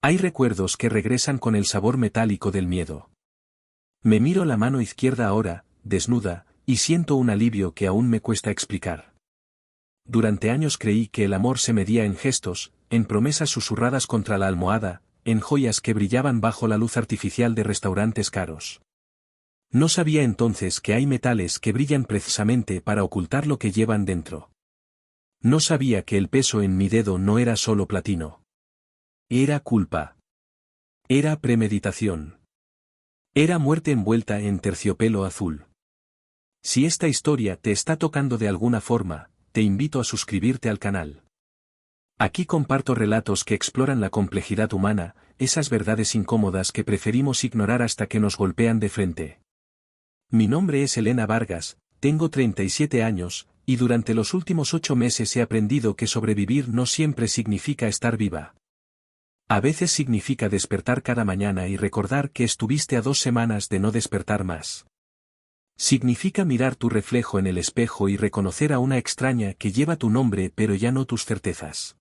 Hay recuerdos que regresan con el sabor metálico del miedo. Me miro la mano izquierda ahora, desnuda, y siento un alivio que aún me cuesta explicar. Durante años creí que el amor se medía en gestos, en promesas susurradas contra la almohada, en joyas que brillaban bajo la luz artificial de restaurantes caros. No sabía entonces que hay metales que brillan precisamente para ocultar lo que llevan dentro. No sabía que el peso en mi dedo no era solo platino. Era culpa. Era premeditación. Era muerte envuelta en terciopelo azul. Si esta historia te está tocando de alguna forma, te invito a suscribirte al canal. Aquí comparto relatos que exploran la complejidad humana, esas verdades incómodas que preferimos ignorar hasta que nos golpean de frente. Mi nombre es Elena Vargas, tengo 37 años, y durante los últimos 8 meses he aprendido que sobrevivir no siempre significa estar viva. A veces significa despertar cada mañana y recordar que estuviste a 2 semanas de no despertar más. Significa mirar tu reflejo en el espejo y reconocer a una extraña que lleva tu nombre pero ya no tus certezas.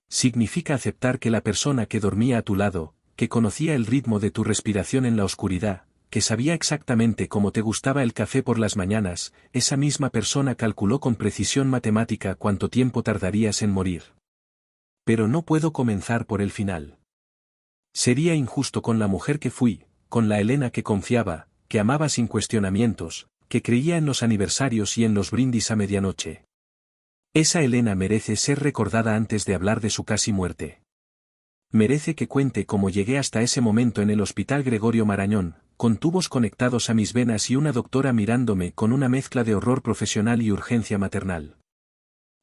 Significa aceptar que la persona que dormía a tu lado, que conocía el ritmo de tu respiración en la oscuridad, que sabía exactamente cómo te gustaba el café por las mañanas, esa misma persona calculó con precisión matemática cuánto tiempo tardarías en morir. Pero no puedo comenzar por el final. Sería injusto con la mujer que fui, con la Elena que confiaba, que amaba sin cuestionamientos, que creía en los aniversarios y en los brindis a medianoche. Esa Elena merece ser recordada antes de hablar de su casi muerte. Merece que cuente cómo llegué hasta ese momento en el Hospital Gregorio Marañón, con tubos conectados a mis venas y una doctora mirándome con una mezcla de horror profesional y urgencia maternal.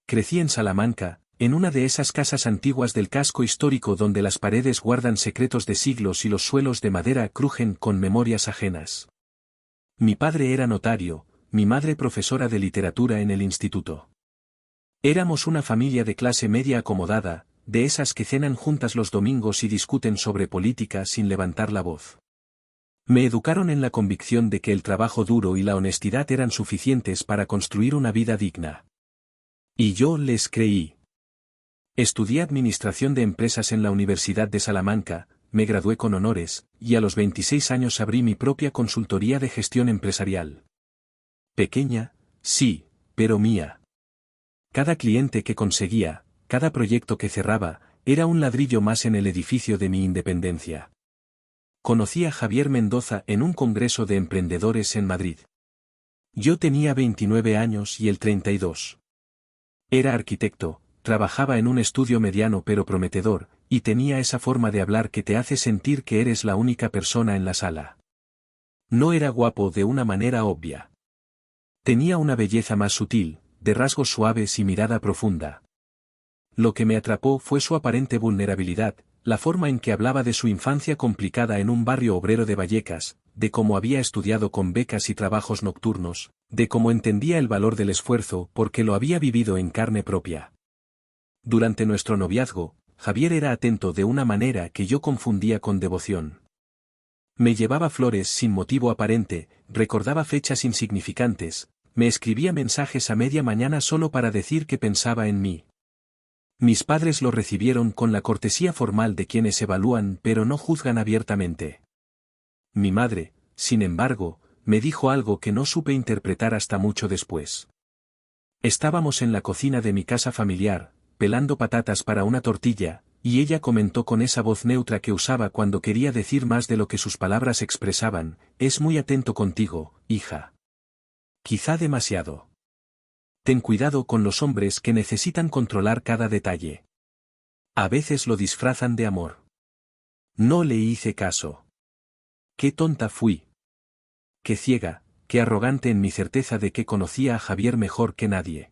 Crecí en Salamanca, en una de esas casas antiguas del casco histórico donde las paredes guardan secretos de siglos y los suelos de madera crujen con memorias ajenas. Mi padre era notario, mi madre profesora de literatura en el instituto. Éramos una familia de clase media acomodada, de esas que cenan juntas los domingos y discuten sobre política sin levantar la voz. Me educaron en la convicción de que el trabajo duro y la honestidad eran suficientes para construir una vida digna. Y yo les creí. Estudié Administración de Empresas en la Universidad de Salamanca, me gradué con honores, y a los 26 años abrí mi propia consultoría de gestión empresarial. Pequeña, sí, pero mía. Cada cliente que conseguía, cada proyecto que cerraba, era un ladrillo más en el edificio de mi independencia. Conocí a Javier Mendoza en un congreso de emprendedores en Madrid. Yo tenía 29 años y él 32. Era arquitecto, trabajaba en un estudio mediano pero prometedor, y tenía esa forma de hablar que te hace sentir que eres la única persona en la sala. No era guapo de una manera obvia. Tenía una belleza más sutil, de rasgos suaves y mirada profunda. Lo que me atrapó fue su aparente vulnerabilidad, la forma en que hablaba de su infancia complicada en un barrio obrero de Vallecas, de cómo había estudiado con becas y trabajos nocturnos, de cómo entendía el valor del esfuerzo porque lo había vivido en carne propia. Durante nuestro noviazgo, Javier era atento de una manera que yo confundía con devoción. Me llevaba flores sin motivo aparente, recordaba fechas insignificantes, me escribía mensajes a media mañana solo para decir que pensaba en mí. Mis padres lo recibieron con la cortesía formal de quienes evalúan pero no juzgan abiertamente. Mi madre, sin embargo, me dijo algo que no supe interpretar hasta mucho después. Estábamos en la cocina de mi casa familiar, pelando patatas para una tortilla, y ella comentó con esa voz neutra que usaba cuando quería decir más de lo que sus palabras expresaban: es muy atento contigo, hija. Quizá demasiado. Ten cuidado con los hombres que necesitan controlar cada detalle. A veces lo disfrazan de amor. No le hice caso. Qué tonta fui. Qué ciega, qué arrogante en mi certeza de que conocía a Javier mejor que nadie.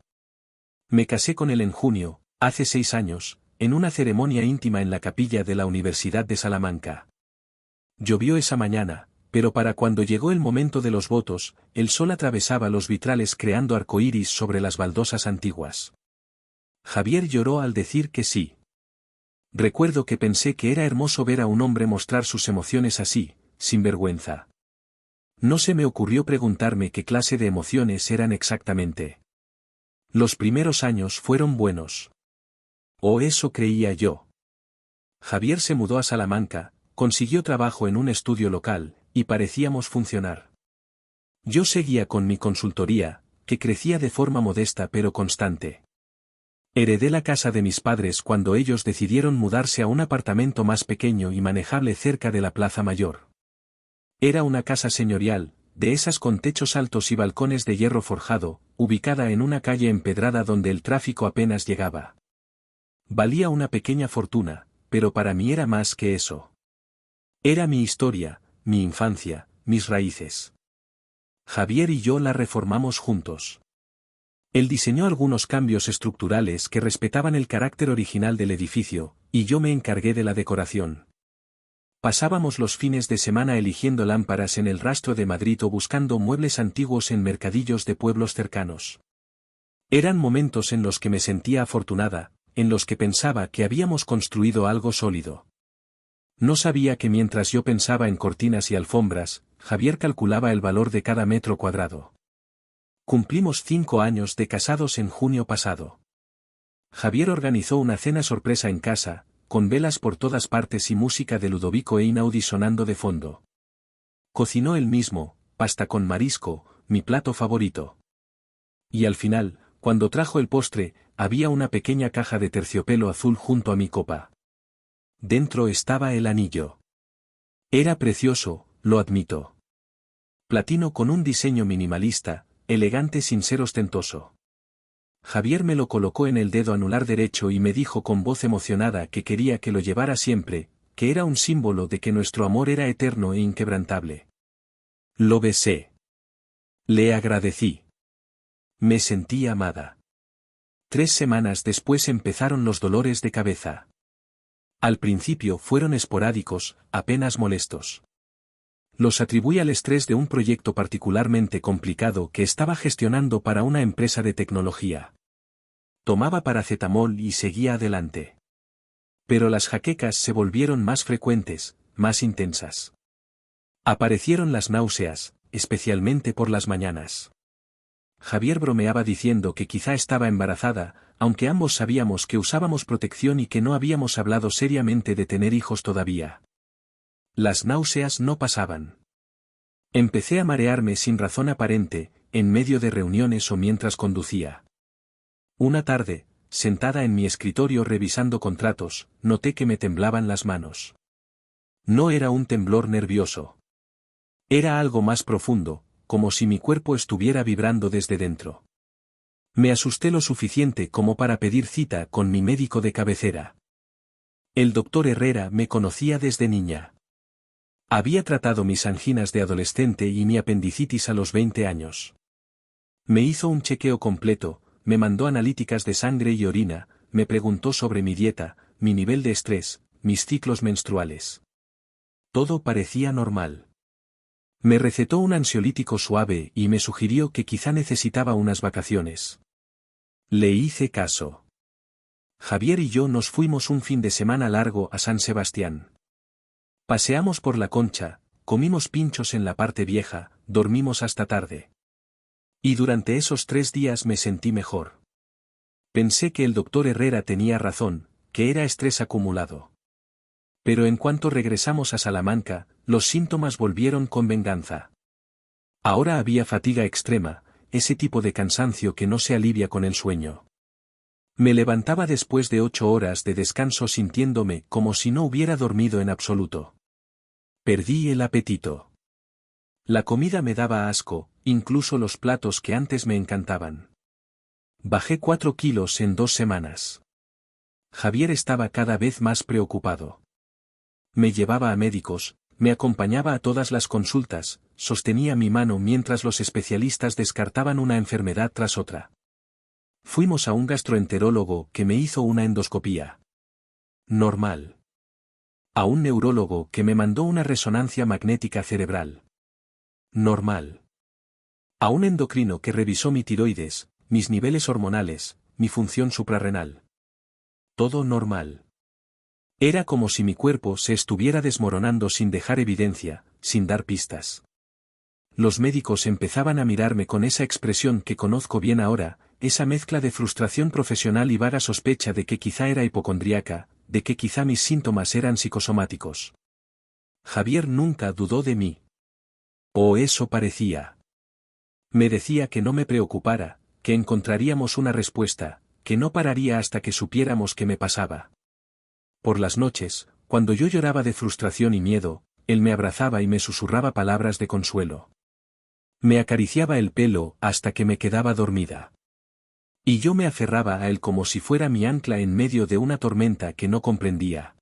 Me casé con él en junio, hace 6 años, en una ceremonia íntima en la capilla de la Universidad de Salamanca. Llovió esa mañana, pero para cuando llegó el momento de los votos, el sol atravesaba los vitrales creando arcoíris sobre las baldosas antiguas. Javier lloró al decir que sí. Recuerdo que pensé que era hermoso ver a un hombre mostrar sus emociones así, sin vergüenza. No se me ocurrió preguntarme qué clase de emociones eran exactamente. Los primeros años fueron buenos. O eso creía yo. Javier se mudó a Salamanca, consiguió trabajo en un estudio local, y parecíamos funcionar. Yo seguía con mi consultoría, que crecía de forma modesta pero constante. Heredé la casa de mis padres cuando ellos decidieron mudarse a un apartamento más pequeño y manejable cerca de la Plaza Mayor. Era una casa señorial, de esas con techos altos y balcones de hierro forjado, ubicada en una calle empedrada donde el tráfico apenas llegaba. Valía una pequeña fortuna, pero para mí era más que eso. Era mi historia, mi infancia, mis raíces. Javier y yo la reformamos juntos. Él diseñó algunos cambios estructurales que respetaban el carácter original del edificio, y yo me encargué de la decoración. Pasábamos los fines de semana eligiendo lámparas en el Rastro de Madrid o buscando muebles antiguos en mercadillos de pueblos cercanos. Eran momentos en los que me sentía afortunada, en los que pensaba que habíamos construido algo sólido. No sabía que mientras yo pensaba en cortinas y alfombras, Javier calculaba el valor de cada metro cuadrado. Cumplimos 5 años de casados en junio pasado. Javier organizó una cena sorpresa en casa, con velas por todas partes y música de Ludovico Einaudi sonando de fondo. Cocinó él mismo, pasta con marisco, mi plato favorito. Y al final, cuando trajo el postre, había una pequeña caja de terciopelo azul junto a mi copa. Dentro estaba el anillo. Era precioso, lo admito. Platino con un diseño minimalista, elegante sin ser ostentoso. Javier me lo colocó en el dedo anular derecho y me dijo con voz emocionada que quería que lo llevara siempre, que era un símbolo de que nuestro amor era eterno e inquebrantable. Lo besé. Le agradecí. Me sentí amada. 3 semanas después empezaron los dolores de cabeza. Al principio fueron esporádicos, apenas molestos. Los atribuí al estrés de un proyecto particularmente complicado que estaba gestionando para una empresa de tecnología. Tomaba paracetamol y seguía adelante. Pero las jaquecas se volvieron más frecuentes, más intensas. Aparecieron las náuseas, especialmente por las mañanas. Javier bromeaba diciendo que quizá estaba embarazada, aunque ambos sabíamos que usábamos protección y que no habíamos hablado seriamente de tener hijos todavía. Las náuseas no pasaban. Empecé a marearme sin razón aparente, en medio de reuniones o mientras conducía. Una tarde, sentada en mi escritorio revisando contratos, noté que me temblaban las manos. No era un temblor nervioso. Era algo más profundo, como si mi cuerpo estuviera vibrando desde dentro. Me asusté lo suficiente como para pedir cita con mi médico de cabecera. El doctor Herrera me conocía desde niña. Había tratado mis anginas de adolescente y mi apendicitis a los 20 años. Me hizo un chequeo completo, me mandó analíticas de sangre y orina, me preguntó sobre mi dieta, mi nivel de estrés, mis ciclos menstruales. Todo parecía normal. Me recetó un ansiolítico suave y me sugirió que quizá necesitaba unas vacaciones. Le hice caso. Javier y yo nos fuimos un fin de semana largo a San Sebastián. Paseamos por la Concha, comimos pinchos en la parte vieja, dormimos hasta tarde. Y durante esos 3 días me sentí mejor. Pensé que el doctor Herrera tenía razón, que era estrés acumulado. Pero en cuanto regresamos a Salamanca, los síntomas volvieron con venganza. Ahora había fatiga extrema, ese tipo de cansancio que no se alivia con el sueño. Me levantaba después de 8 horas de descanso sintiéndome como si no hubiera dormido en absoluto. Perdí el apetito. La comida me daba asco, incluso los platos que antes me encantaban. Bajé 4 kilos en 2 semanas. Javier estaba cada vez más preocupado. Me llevaba a médicos, me acompañaba a todas las consultas, sostenía mi mano mientras los especialistas descartaban una enfermedad tras otra. Fuimos a un gastroenterólogo que me hizo una endoscopía. Normal. A un neurólogo que me mandó una resonancia magnética cerebral. Normal. A un endocrino que revisó mi tiroides, mis niveles hormonales, mi función suprarrenal. Todo normal. Era como si mi cuerpo se estuviera desmoronando sin dejar evidencia, sin dar pistas. Los médicos empezaban a mirarme con esa expresión que conozco bien ahora, esa mezcla de frustración profesional y vaga sospecha de que quizá era hipocondríaca, de que quizá mis síntomas eran psicosomáticos. Javier nunca dudó de mí. O eso parecía. Me decía que no me preocupara, que encontraríamos una respuesta, que no pararía hasta que supiéramos qué me pasaba. Por las noches, cuando yo lloraba de frustración y miedo, él me abrazaba y me susurraba palabras de consuelo. Me acariciaba el pelo hasta que me quedaba dormida. Y yo me aferraba a él como si fuera mi ancla en medio de una tormenta que no comprendía.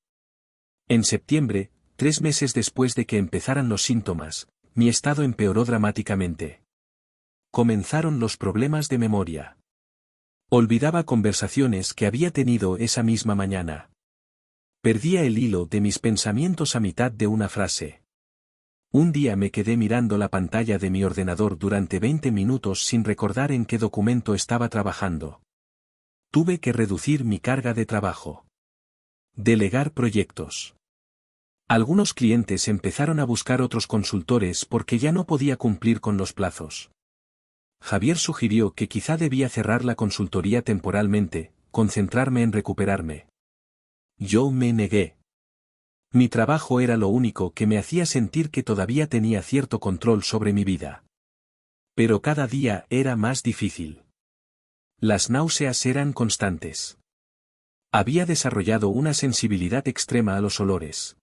En septiembre, 3 meses después de que empezaran los síntomas, mi estado empeoró dramáticamente. Comenzaron los problemas de memoria. Olvidaba conversaciones que había tenido esa misma mañana. Perdía el hilo de mis pensamientos a mitad de una frase. Un día me quedé mirando la pantalla de mi ordenador durante 20 minutos sin recordar en qué documento estaba trabajando. Tuve que reducir mi carga de trabajo. Delegar proyectos. Algunos clientes empezaron a buscar otros consultores porque ya no podía cumplir con los plazos. Javier sugirió que quizá debía cerrar la consultoría temporalmente, concentrarme en recuperarme. Yo me negué. Mi trabajo era lo único que me hacía sentir que todavía tenía cierto control sobre mi vida. Pero cada día era más difícil. Las náuseas eran constantes. Había desarrollado una sensibilidad extrema a los olores.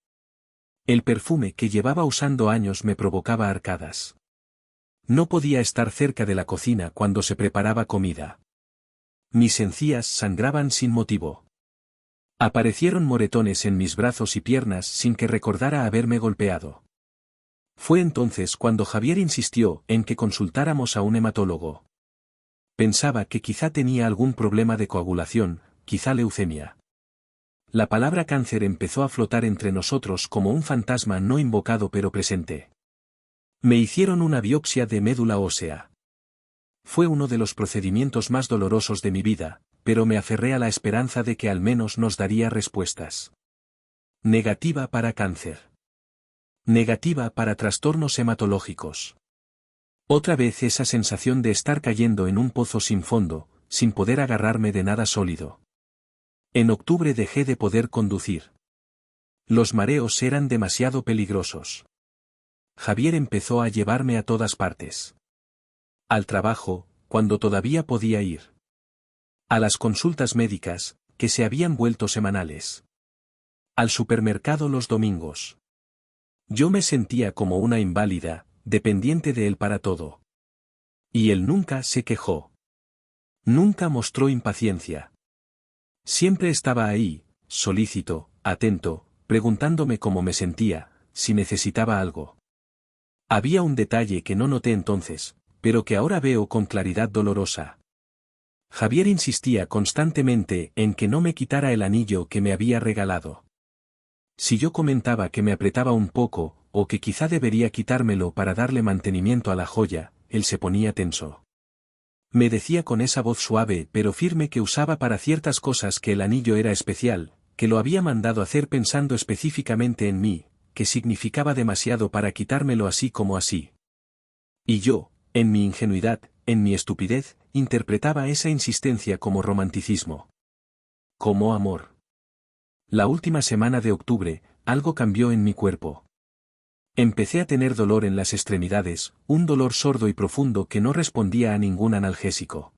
El perfume que llevaba usando años me provocaba arcadas. No podía estar cerca de la cocina cuando se preparaba comida. Mis encías sangraban sin motivo. Aparecieron moretones en mis brazos y piernas sin que recordara haberme golpeado. Fue entonces cuando Javier insistió en que consultáramos a un hematólogo. Pensaba que quizá tenía algún problema de coagulación, quizá leucemia. La palabra cáncer empezó a flotar entre nosotros como un fantasma no invocado pero presente. Me hicieron una biopsia de médula ósea. Fue uno de los procedimientos más dolorosos de mi vida, pero me aferré a la esperanza de que al menos nos daría respuestas. Negativa para cáncer. Negativa para trastornos hematológicos. Otra vez esa sensación de estar cayendo en un pozo sin fondo, sin poder agarrarme de nada sólido. En octubre dejé de poder conducir. Los mareos eran demasiado peligrosos. Javier empezó a llevarme a todas partes. Al trabajo, cuando todavía podía ir. A las consultas médicas, que se habían vuelto semanales. Al supermercado los domingos. Yo me sentía como una inválida, dependiente de él para todo. Y él nunca se quejó. Nunca mostró impaciencia. Siempre estaba ahí, solícito, atento, preguntándome cómo me sentía, si necesitaba algo. Había un detalle que no noté entonces, pero que ahora veo con claridad dolorosa. Javier insistía constantemente en que no me quitara el anillo que me había regalado. Si yo comentaba que me apretaba un poco, o que quizá debería quitármelo para darle mantenimiento a la joya, él se ponía tenso. Me decía con esa voz suave pero firme que usaba para ciertas cosas que el anillo era especial, que lo había mandado hacer pensando específicamente en mí, que significaba demasiado para quitármelo así como así. Y yo, en mi ingenuidad, en mi estupidez, interpretaba esa insistencia como romanticismo. Como amor. La última semana de octubre, algo cambió en mi cuerpo. Empecé a tener dolor en las extremidades, un dolor sordo y profundo que no respondía a ningún analgésico.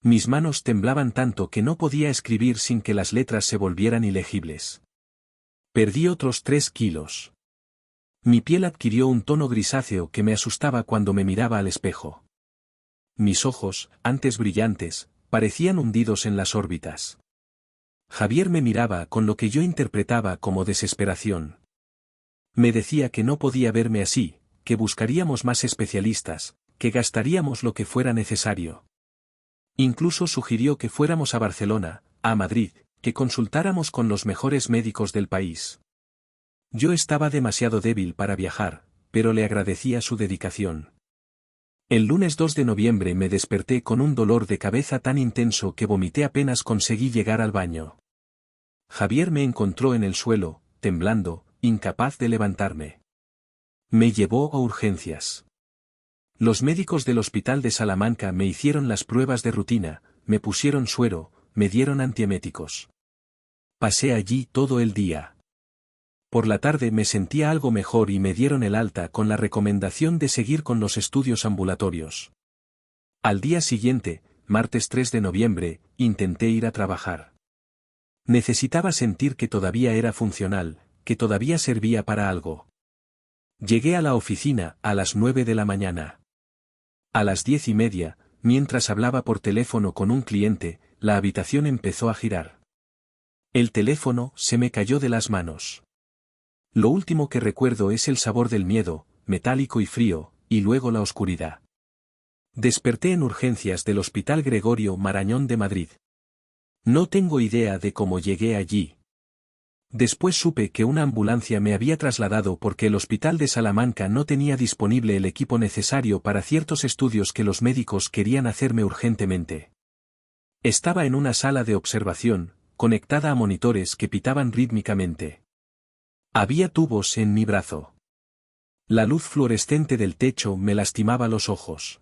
Mis manos temblaban tanto que no podía escribir sin que las letras se volvieran ilegibles. Perdí otros 3 kilos. Mi piel adquirió un tono grisáceo que me asustaba cuando me miraba al espejo. Mis ojos, antes brillantes, parecían hundidos en las órbitas. Javier me miraba con lo que yo interpretaba como desesperación. Me decía que no podía verme así, que buscaríamos más especialistas, que gastaríamos lo que fuera necesario. Incluso sugirió que fuéramos a Barcelona, a Madrid, que consultáramos con los mejores médicos del país. Yo estaba demasiado débil para viajar, pero le agradecía su dedicación. El lunes 2 de noviembre me desperté con un dolor de cabeza tan intenso que vomité apenas conseguí llegar al baño. Javier me encontró en el suelo, temblando, incapaz de levantarme. Me llevó a urgencias. Los médicos del hospital de Salamanca me hicieron las pruebas de rutina, me pusieron suero, me dieron antieméticos. Pasé allí todo el día. Por la tarde me sentía algo mejor y me dieron el alta con la recomendación de seguir con los estudios ambulatorios. Al día siguiente, martes 3 de noviembre, intenté ir a trabajar. Necesitaba sentir que todavía era funcional, que todavía servía para algo. Llegué a la oficina a las 9 de la mañana. A las 10:30, mientras hablaba por teléfono con un cliente, la habitación empezó a girar. El teléfono se me cayó de las manos. Lo último que recuerdo es el sabor del miedo, metálico y frío, y luego la oscuridad. Desperté en urgencias del Hospital Gregorio Marañón de Madrid. No tengo idea de cómo llegué allí. Después supe que una ambulancia me había trasladado porque el Hospital de Salamanca no tenía disponible el equipo necesario para ciertos estudios que los médicos querían hacerme urgentemente. Estaba en una sala de observación, conectada a monitores que pitaban rítmicamente. Había tubos en mi brazo. La luz fluorescente del techo me lastimaba los ojos.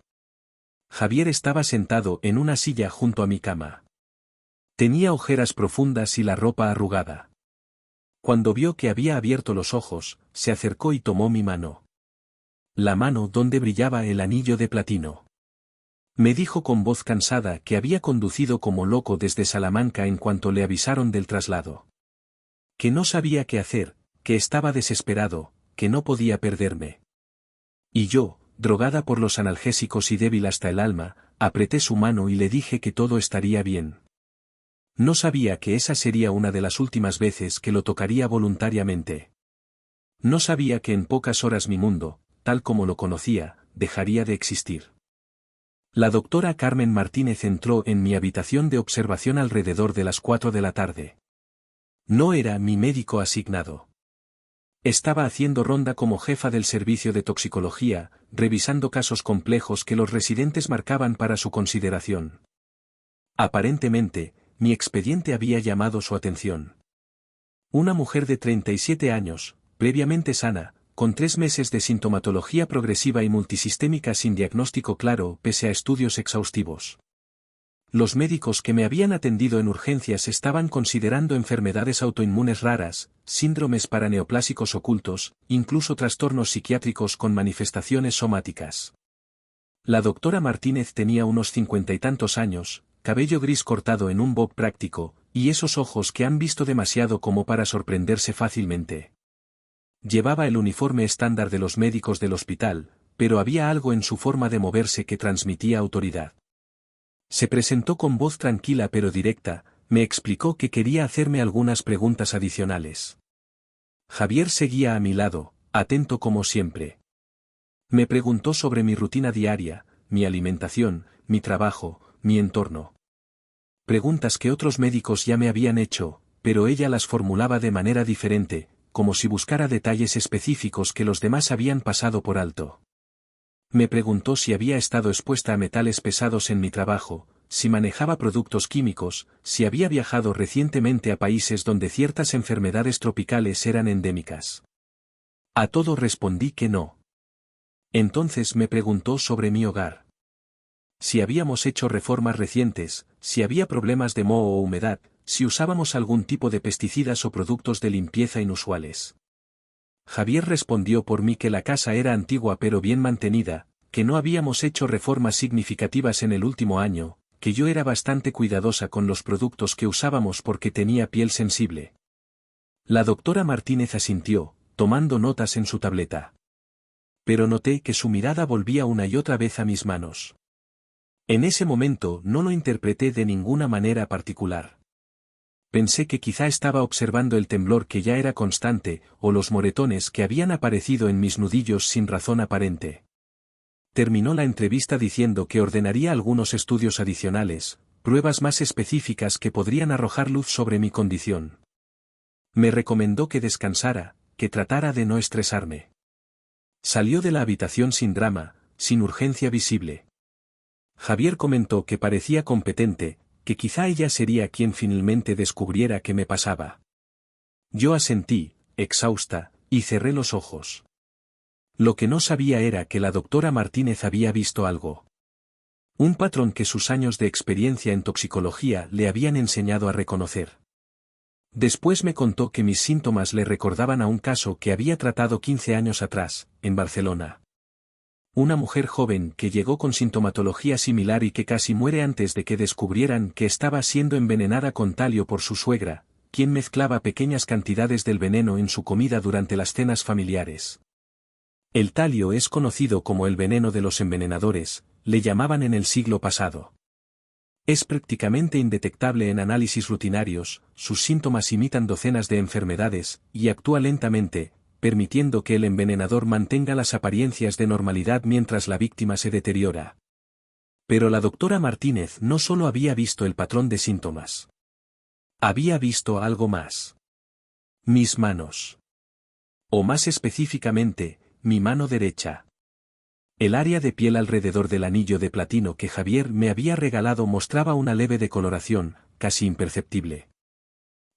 Javier estaba sentado en una silla junto a mi cama. Tenía ojeras profundas y la ropa arrugada. Cuando vio que había abierto los ojos, se acercó y tomó mi mano. La mano donde brillaba el anillo de platino. Me dijo con voz cansada que había conducido como loco desde Salamanca en cuanto le avisaron del traslado. Que no sabía qué hacer, que estaba desesperado, que no podía perderme. Y yo, drogada por los analgésicos y débil hasta el alma, apreté su mano y le dije que todo estaría bien. No sabía que esa sería una de las últimas veces que lo tocaría voluntariamente. No sabía que en pocas horas mi mundo, tal como lo conocía, dejaría de existir. La doctora Carmen Martínez entró en mi habitación de observación alrededor de las 4 de la tarde. No era mi médico asignado. Estaba haciendo ronda como jefa del servicio de toxicología, revisando casos complejos que los residentes marcaban para su consideración. Aparentemente, mi expediente había llamado su atención. Una mujer de 37 años, previamente sana, con 3 meses de sintomatología progresiva y multisistémica sin diagnóstico claro pese a estudios exhaustivos. Los médicos que me habían atendido en urgencias estaban considerando enfermedades autoinmunes raras, síndromes paraneoplásicos ocultos, incluso trastornos psiquiátricos con manifestaciones somáticas. La doctora Martínez tenía unos 50 y tantos años, cabello gris cortado en un bob práctico, y esos ojos que han visto demasiado como para sorprenderse fácilmente. Llevaba el uniforme estándar de los médicos del hospital, pero había algo en su forma de moverse que transmitía autoridad. Se presentó con voz tranquila pero directa, me explicó que quería hacerme algunas preguntas adicionales. Javier seguía a mi lado, atento como siempre. Me preguntó sobre mi rutina diaria, mi alimentación, mi trabajo, mi entorno. Preguntas que otros médicos ya me habían hecho, pero ella las formulaba de manera diferente, como si buscara detalles específicos que los demás habían pasado por alto. Me preguntó si había estado expuesta a metales pesados en mi trabajo, si manejaba productos químicos, si había viajado recientemente a países donde ciertas enfermedades tropicales eran endémicas. A todo respondí que no. Entonces me preguntó sobre mi hogar. Si habíamos hecho reformas recientes, si había problemas de moho o humedad, si usábamos algún tipo de pesticidas o productos de limpieza inusuales. Javier respondió por mí que la casa era antigua pero bien mantenida, que no habíamos hecho reformas significativas en el último año, que yo era bastante cuidadosa con los productos que usábamos porque tenía piel sensible. La doctora Martínez asintió, tomando notas en su tableta. Pero noté que su mirada volvía una y otra vez a mis manos. En ese momento no lo interpreté de ninguna manera particular. Pensé que quizá estaba observando el temblor que ya era constante, o los moretones que habían aparecido en mis nudillos sin razón aparente. Terminó la entrevista diciendo que ordenaría algunos estudios adicionales, pruebas más específicas que podrían arrojar luz sobre mi condición. Me recomendó que descansara, que tratara de no estresarme. Salió de la habitación sin drama, sin urgencia visible. Javier comentó que parecía competente, que quizá ella sería quien finalmente descubriera qué me pasaba. Yo asentí, exhausta, y cerré los ojos. Lo que no sabía era que la doctora Martínez había visto algo. Un patrón que sus años de experiencia en toxicología le habían enseñado a reconocer. Después me contó que mis síntomas le recordaban a un caso que había tratado 15 años atrás, en Barcelona. Una mujer joven que llegó con sintomatología similar y que casi muere antes de que descubrieran que estaba siendo envenenada con talio por su suegra, quien mezclaba pequeñas cantidades del veneno en su comida durante las cenas familiares. El talio es conocido como el veneno de los envenenadores, le llamaban en el siglo pasado. Es prácticamente indetectable en análisis rutinarios, sus síntomas imitan docenas de enfermedades, y actúa lentamente, permitiendo que el envenenador mantenga las apariencias de normalidad mientras la víctima se deteriora. Pero la doctora Martínez no solo había visto el patrón de síntomas. Había visto algo más. Mis manos. O más específicamente, mi mano derecha. El área de piel alrededor del anillo de platino que Javier me había regalado mostraba una leve decoloración, casi imperceptible.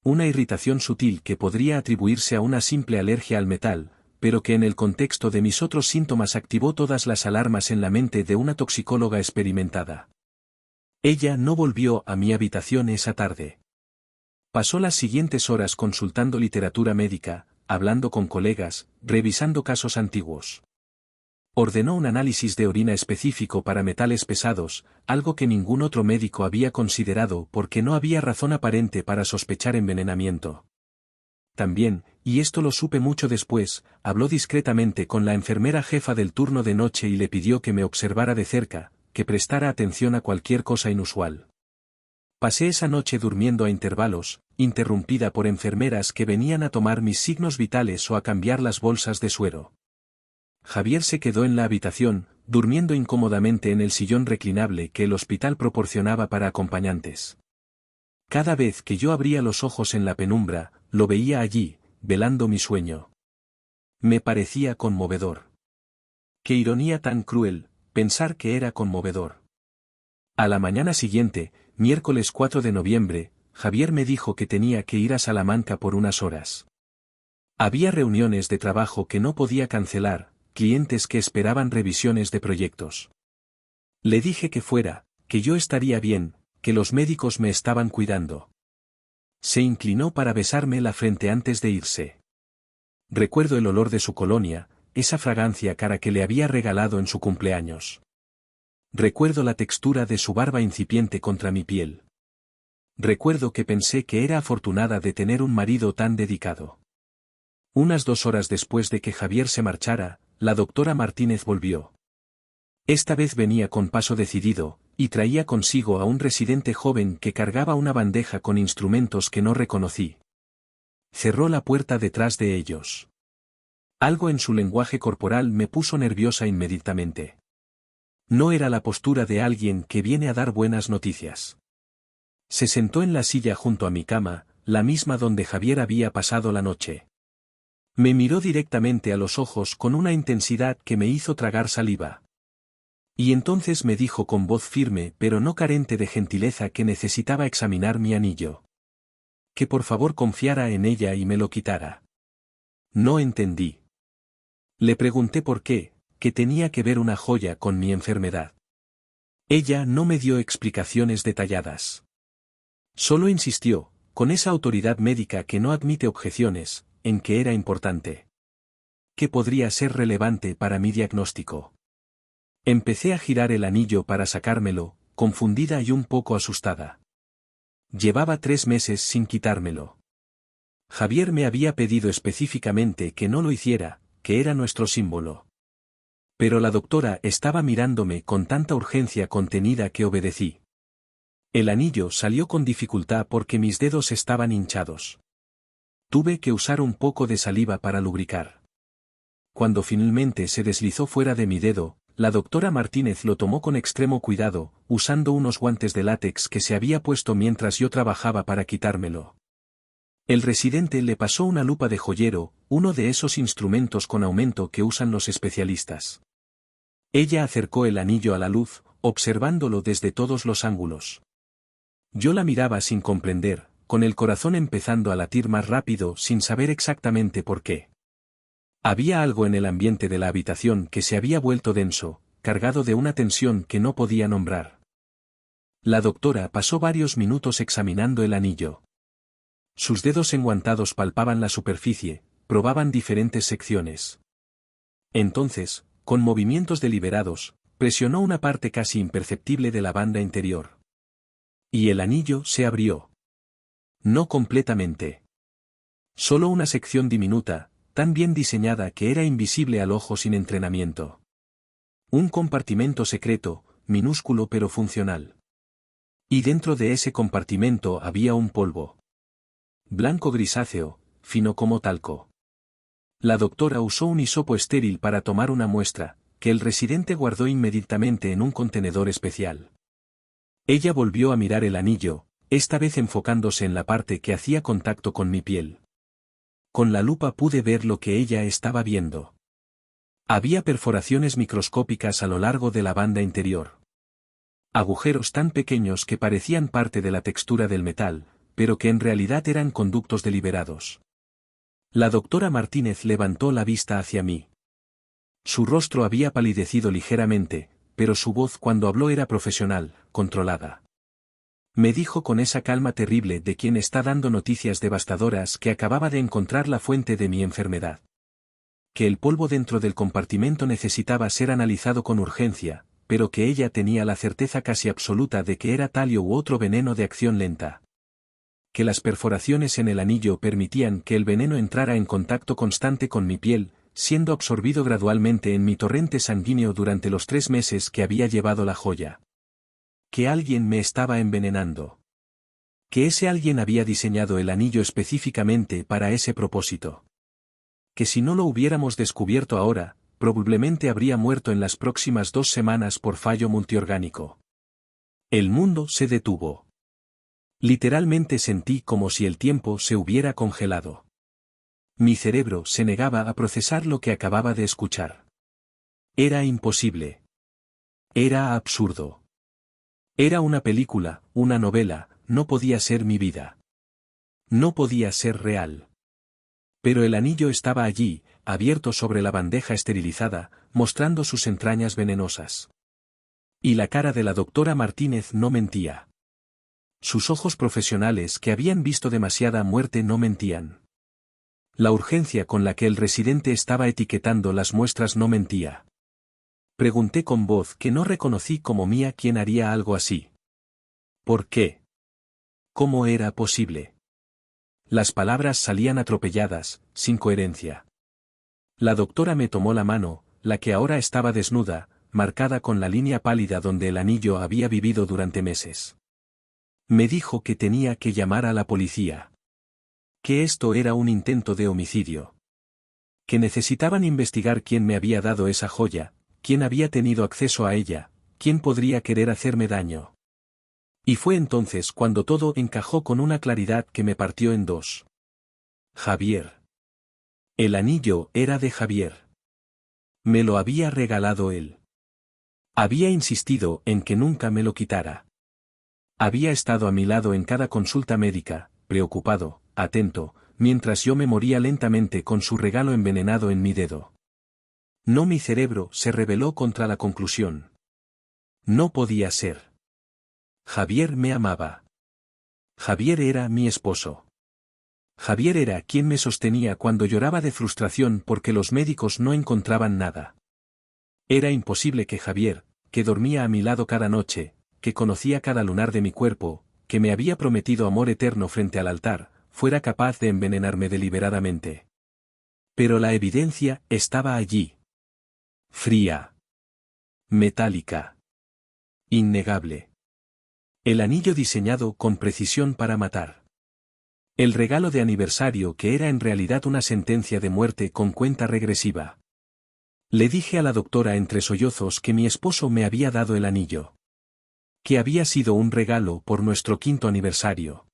Una irritación sutil que podría atribuirse a una simple alergia al metal, pero que en el contexto de mis otros síntomas activó todas las alarmas en la mente de una toxicóloga experimentada. Ella no volvió a mi habitación esa tarde. Pasó las siguientes horas consultando literatura médica, hablando con colegas, revisando casos antiguos. Ordenó un análisis de orina específico para metales pesados, algo que ningún otro médico había considerado porque no había razón aparente para sospechar envenenamiento. También, y esto lo supe mucho después, habló discretamente con la enfermera jefa del turno de noche y le pidió que me observara de cerca, que prestara atención a cualquier cosa inusual. Pasé esa noche durmiendo a intervalos, interrumpida por enfermeras que venían a tomar mis signos vitales o a cambiar las bolsas de suero. Javier se quedó en la habitación, durmiendo incómodamente en el sillón reclinable que el hospital proporcionaba para acompañantes. Cada vez que yo abría los ojos en la penumbra, lo veía allí, velando mi sueño. Me parecía conmovedor. Qué ironía tan cruel, pensar que era conmovedor. A la mañana siguiente, miércoles 4 de noviembre, Javier me dijo que tenía que ir a Salamanca por unas horas. Había reuniones de trabajo que no podía cancelar, clientes que esperaban revisiones de proyectos. Le dije que fuera, que yo estaría bien, que los médicos me estaban cuidando. Se inclinó para besarme la frente antes de irse. Recuerdo el olor de su colonia, esa fragancia cara que le había regalado en su cumpleaños. Recuerdo la textura de su barba incipiente contra mi piel. Recuerdo que pensé que era afortunada de tener un marido tan dedicado. Unas 2 horas después de que Javier se marchara, la doctora Martínez volvió. Esta vez venía con paso decidido, y traía consigo a un residente joven que cargaba una bandeja con instrumentos que no reconocí. Cerró la puerta detrás de ellos. Algo en su lenguaje corporal me puso nerviosa inmediatamente. No era la postura de alguien que viene a dar buenas noticias. Se sentó en la silla junto a mi cama, la misma donde Javier había pasado la noche. Me miró directamente a los ojos con una intensidad que me hizo tragar saliva. Y entonces me dijo con voz firme pero no carente de gentileza que necesitaba examinar mi anillo. Que por favor confiara en ella y me lo quitara. No entendí. Le pregunté por qué, que tenía que ver una joya con mi enfermedad. Ella no me dio explicaciones detalladas. Solo insistió, con esa autoridad médica que no admite objeciones, en que era importante. Que podría ser relevante para mi diagnóstico. Empecé a girar el anillo para sacármelo, confundida y un poco asustada. Llevaba 3 meses sin quitármelo. Javier me había pedido específicamente que no lo hiciera, que era nuestro símbolo. Pero la doctora estaba mirándome con tanta urgencia contenida que obedecí. El anillo salió con dificultad porque mis dedos estaban hinchados. Tuve que usar un poco de saliva para lubricar. Cuando finalmente se deslizó fuera de mi dedo, la doctora Martínez lo tomó con extremo cuidado, usando unos guantes de látex que se había puesto mientras yo trabajaba para quitármelo. El residente le pasó una lupa de joyero, uno de esos instrumentos con aumento que usan los especialistas. Ella acercó el anillo a la luz, observándolo desde todos los ángulos. Yo la miraba sin comprender, con el corazón empezando a latir más rápido sin saber exactamente por qué. Había algo en el ambiente de la habitación que se había vuelto denso, cargado de una tensión que no podía nombrar. La doctora pasó varios minutos examinando el anillo. Sus dedos enguantados palpaban la superficie, probaban diferentes secciones. Entonces, con movimientos deliberados, presionó una parte casi imperceptible de la banda interior. Y el anillo se abrió. No completamente. Solo una sección diminuta, tan bien diseñada que era invisible al ojo sin entrenamiento. Un compartimento secreto, minúsculo pero funcional. Y dentro de ese compartimento había un polvo. Blanco grisáceo, fino como talco. La doctora usó un hisopo estéril para tomar una muestra, que el residente guardó inmediatamente en un contenedor especial. Ella volvió a mirar el anillo, esta vez enfocándose en la parte que hacía contacto con mi piel. Con la lupa pude ver lo que ella estaba viendo. Había perforaciones microscópicas a lo largo de la banda interior. Agujeros tan pequeños que parecían parte de la textura del metal, pero que en realidad eran conductos deliberados. La doctora Martínez levantó la vista hacia mí. Su rostro había palidecido ligeramente, pero su voz cuando habló era profesional, controlada. Me dijo con esa calma terrible de quien está dando noticias devastadoras que acababa de encontrar la fuente de mi enfermedad. Que el polvo dentro del compartimento necesitaba ser analizado con urgencia, pero que ella tenía la certeza casi absoluta de que era talio u otro veneno de acción lenta. Que las perforaciones en el anillo permitían que el veneno entrara en contacto constante con mi piel, siendo absorbido gradualmente en mi torrente sanguíneo durante los 3 meses que había llevado la joya. Que alguien me estaba envenenando. Que ese alguien había diseñado el anillo específicamente para ese propósito. Que si no lo hubiéramos descubierto ahora, probablemente habría muerto en las próximas 2 semanas por fallo multiorgánico. El mundo se detuvo. Literalmente sentí como si el tiempo se hubiera congelado. Mi cerebro se negaba a procesar lo que acababa de escuchar. Era imposible. Era absurdo. Era una película, una novela, no podía ser mi vida. No podía ser real. Pero el anillo estaba allí, abierto sobre la bandeja esterilizada, mostrando sus entrañas venenosas. Y la cara de la doctora Martínez no mentía. Sus ojos profesionales que habían visto demasiada muerte no mentían. La urgencia con la que el residente estaba etiquetando las muestras no mentía. Pregunté con voz que no reconocí como mía quién haría algo así. ¿Por qué? ¿Cómo era posible? Las palabras salían atropelladas, sin coherencia. La doctora me tomó la mano, la que ahora estaba desnuda, marcada con la línea pálida donde el anillo había vivido durante meses. Me dijo que tenía que llamar a la policía. Que esto era un intento de homicidio. Que necesitaban investigar quién me había dado esa joya, quién había tenido acceso a ella, quién podría querer hacerme daño. Y fue entonces cuando todo encajó con una claridad que me partió en dos. Javier. El anillo era de Javier. Me lo había regalado él. Había insistido en que nunca me lo quitara. Había estado a mi lado en cada consulta médica, preocupado, atento, mientras yo me moría lentamente con su regalo envenenado en mi dedo. No, mi cerebro se rebeló contra la conclusión. No podía ser. Javier me amaba. Javier era mi esposo. Javier era quien me sostenía cuando lloraba de frustración porque los médicos no encontraban nada. Era imposible que Javier, que dormía a mi lado cada noche, que conocía cada lunar de mi cuerpo, que me había prometido amor eterno frente al altar, fuera capaz de envenenarme deliberadamente. Pero la evidencia estaba allí. Fría. Metálica. Innegable. El anillo diseñado con precisión para matar. El regalo de aniversario que era en realidad una sentencia de muerte con cuenta regresiva. Le dije a la doctora entre sollozos que mi esposo me había dado el anillo. Que había sido un regalo por nuestro 5º aniversario.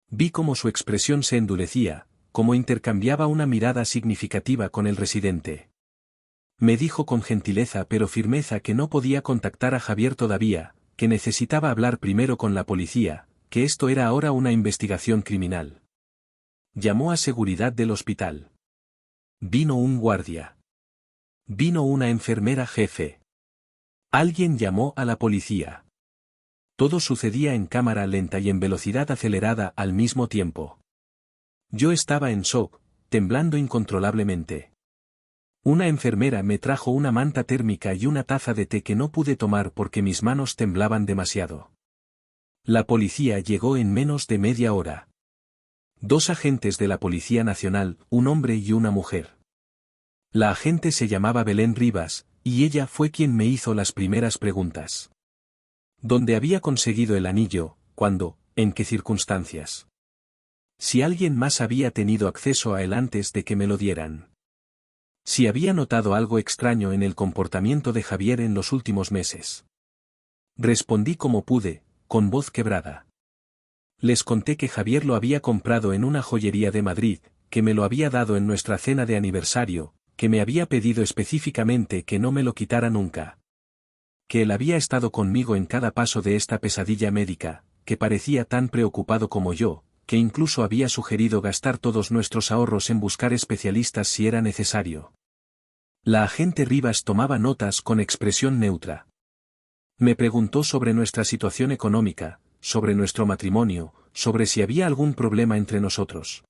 Vi cómo su expresión se endurecía, cómo intercambiaba una mirada significativa con el residente. Me dijo con gentileza pero firmeza que no podía contactar a Javier todavía, que necesitaba hablar primero con la policía, que esto era ahora una investigación criminal. Llamó a seguridad del hospital. Vino un guardia. Vino una enfermera jefe. Alguien llamó a la policía. Todo sucedía en cámara lenta y en velocidad acelerada al mismo tiempo. Yo estaba en shock, temblando incontrolablemente. Una enfermera me trajo una manta térmica y una taza de té que no pude tomar porque mis manos temblaban demasiado. La policía llegó en menos de media hora. 2 agentes de la Policía Nacional, un hombre y una mujer. La agente se llamaba Belén Rivas, y ella fue quien me hizo las primeras preguntas. ¿Dónde había conseguido el anillo? ¿Cuándo? ¿En qué circunstancias? Si alguien más había tenido acceso a él antes de que me lo dieran. Si había notado algo extraño en el comportamiento de Javier en los últimos meses. Respondí como pude, con voz quebrada. Les conté que Javier lo había comprado en una joyería de Madrid, que me lo había dado en nuestra cena de aniversario, que me había pedido específicamente que no me lo quitara nunca. Que él había estado conmigo en cada paso de esta pesadilla médica, que parecía tan preocupado como yo, que incluso había sugerido gastar todos nuestros ahorros en buscar especialistas si era necesario. La agente Rivas tomaba notas con expresión neutra. Me preguntó sobre nuestra situación económica, sobre nuestro matrimonio, sobre si había algún problema entre nosotros.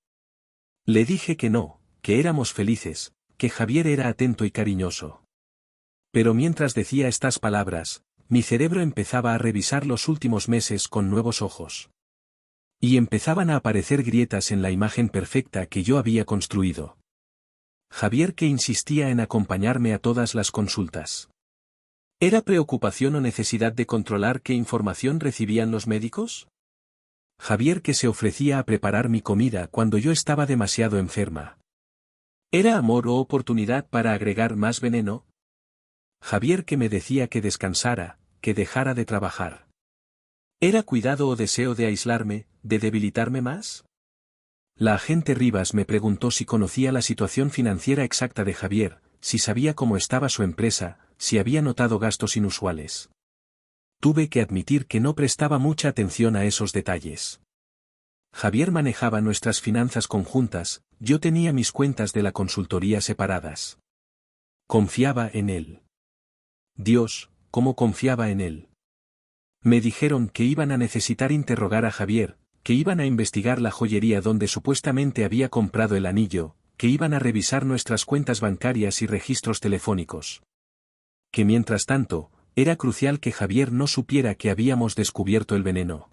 Le dije que no, que éramos felices, que Javier era atento y cariñoso. Pero mientras decía estas palabras, mi cerebro empezaba a revisar los últimos meses con nuevos ojos. Y empezaban a aparecer grietas en la imagen perfecta que yo había construido. Javier que insistía en acompañarme a todas las consultas. ¿Era preocupación o necesidad de controlar qué información recibían los médicos? Javier que se ofrecía a preparar mi comida cuando yo estaba demasiado enferma. ¿Era amor o oportunidad para agregar más veneno? Javier que me decía que descansara, que dejara de trabajar. ¿Era cuidado o deseo de aislarme, de debilitarme más? La agente Rivas me preguntó si conocía la situación financiera exacta de Javier, si sabía cómo estaba su empresa, si había notado gastos inusuales. Tuve que admitir que no prestaba mucha atención a esos detalles. Javier manejaba nuestras finanzas conjuntas, yo tenía mis cuentas de la consultoría separadas. Confiaba en él. Dios, ¿cómo confiaba en él? Me dijeron que iban a necesitar interrogar a Javier, que iban a investigar la joyería donde supuestamente había comprado el anillo, que iban a revisar nuestras cuentas bancarias y registros telefónicos. Que mientras tanto, era crucial que Javier no supiera que habíamos descubierto el veneno.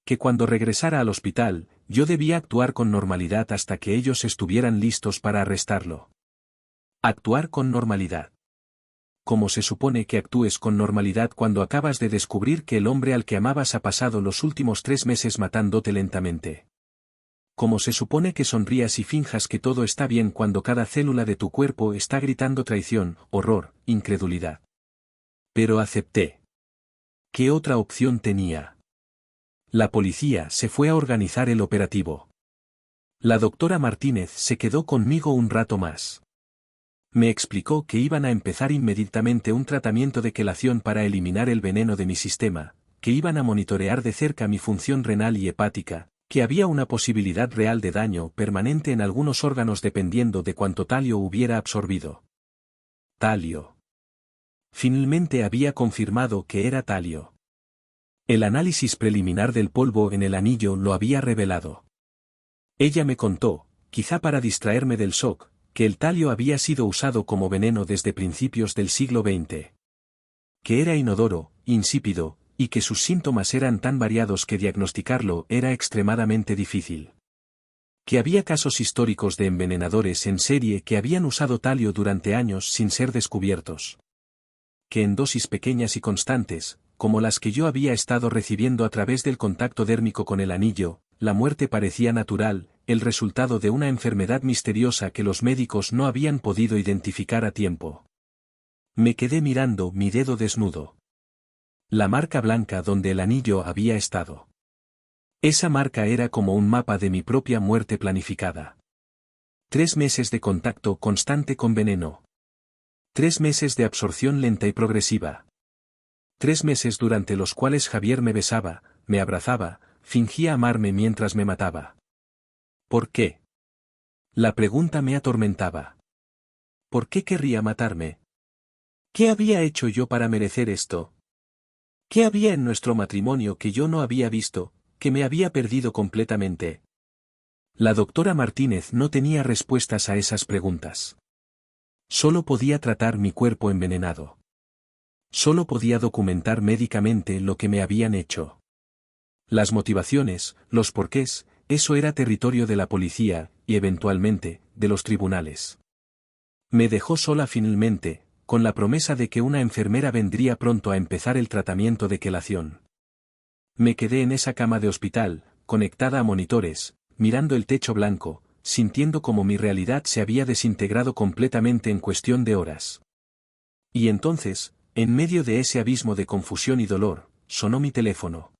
Que cuando regresara al hospital, yo debía actuar con normalidad hasta que ellos estuvieran listos para arrestarlo. Actuar con normalidad. ¿Cómo se supone que actúes con normalidad cuando acabas de descubrir que el hombre al que amabas ha pasado los últimos 3 meses matándote lentamente? ¿Cómo se supone que sonrías y finjas que todo está bien cuando cada célula de tu cuerpo está gritando traición, horror, incredulidad? Pero acepté. ¿Qué otra opción tenía? La policía se fue a organizar el operativo. La doctora Martínez se quedó conmigo un rato más. Me explicó que iban a empezar inmediatamente un tratamiento de quelación para eliminar el veneno de mi sistema, que iban a monitorear de cerca mi función renal y hepática, que había una posibilidad real de daño permanente en algunos órganos dependiendo de cuánto talio hubiera absorbido. Talio. Finalmente había confirmado que era talio. El análisis preliminar del polvo en el anillo lo había revelado. Ella me contó, quizá para distraerme del shock, que el talio había sido usado como veneno desde principios del siglo XX. Que era inodoro, insípido, y que sus síntomas eran tan variados que diagnosticarlo era extremadamente difícil. Que había casos históricos de envenenadores en serie que habían usado talio durante años sin ser descubiertos. Que en dosis pequeñas y constantes, como las que yo había estado recibiendo a través del contacto dérmico con el anillo, la muerte parecía natural, el resultado de una enfermedad misteriosa que los médicos no habían podido identificar a tiempo. Me quedé mirando mi dedo desnudo. La marca blanca donde el anillo había estado. Esa marca era como un mapa de mi propia muerte planificada. 3 meses de contacto constante con veneno. 3 meses de absorción lenta y progresiva. 3 meses durante los cuales Javier me besaba, me abrazaba, fingía amarme mientras me mataba. ¿Por qué? La pregunta me atormentaba. ¿Por qué querría matarme? ¿Qué había hecho yo para merecer esto? ¿Qué había en nuestro matrimonio que yo no había visto, que me había perdido completamente? La doctora Martínez no tenía respuestas a esas preguntas. Solo podía tratar mi cuerpo envenenado. Solo podía documentar médicamente lo que me habían hecho. Las motivaciones, los porqués, eso era territorio de la policía, y eventualmente, de los tribunales. Me dejó sola finalmente, con la promesa de que una enfermera vendría pronto a empezar el tratamiento de quelación. Me quedé en esa cama de hospital, conectada a monitores, mirando el techo blanco, sintiendo como mi realidad se había desintegrado completamente en cuestión de horas. Y entonces, en medio de ese abismo de confusión y dolor, sonó mi teléfono.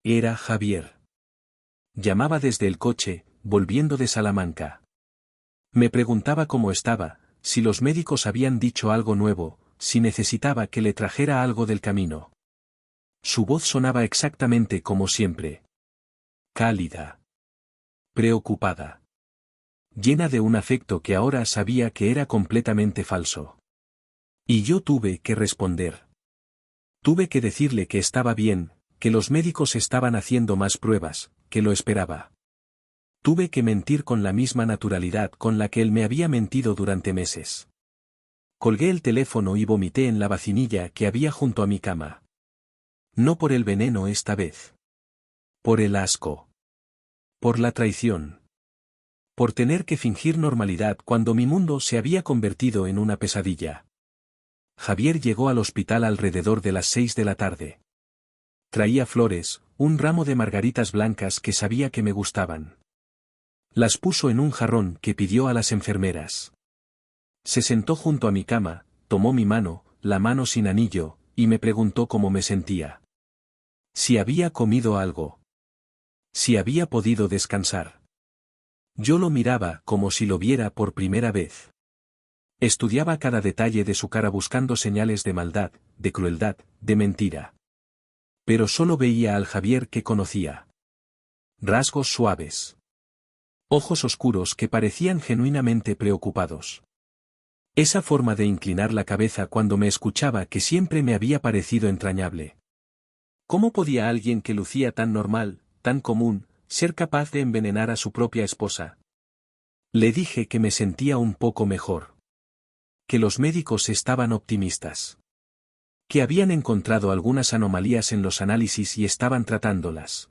Era Javier. Llamaba desde el coche, volviendo de Salamanca. Me preguntaba cómo estaba, si los médicos habían dicho algo nuevo, si necesitaba que le trajera algo del camino. Su voz sonaba exactamente como siempre. Cálida. Preocupada. Llena de un afecto que ahora sabía que era completamente falso. Y yo tuve que responder. Tuve que decirle que estaba bien, que los médicos estaban haciendo más pruebas, que lo esperaba. Tuve que mentir con la misma naturalidad con la que él me había mentido durante meses. Colgué el teléfono y vomité en la vacinilla que había junto a mi cama. No por el veneno esta vez. Por el asco. Por la traición. Por tener que fingir normalidad cuando mi mundo se había convertido en una pesadilla. Javier llegó al hospital alrededor de las 6 de la tarde. Traía flores, un ramo de margaritas blancas que sabía que me gustaban. Las puso en un jarrón que pidió a las enfermeras. Se sentó junto a mi cama, tomó mi mano, la mano sin anillo, y me preguntó cómo me sentía. Si había comido algo. Si había podido descansar. Yo lo miraba como si lo viera por primera vez. Estudiaba cada detalle de su cara buscando señales de maldad, de crueldad, de mentira. Pero solo veía al Javier que conocía. Rasgos suaves. Ojos oscuros que parecían genuinamente preocupados. Esa forma de inclinar la cabeza cuando me escuchaba que siempre me había parecido entrañable. ¿Cómo podía alguien que lucía tan normal, tan común, ser capaz de envenenar a su propia esposa? Le dije que me sentía un poco mejor. Que los médicos estaban optimistas. Que habían encontrado algunas anomalías en los análisis y estaban tratándolas.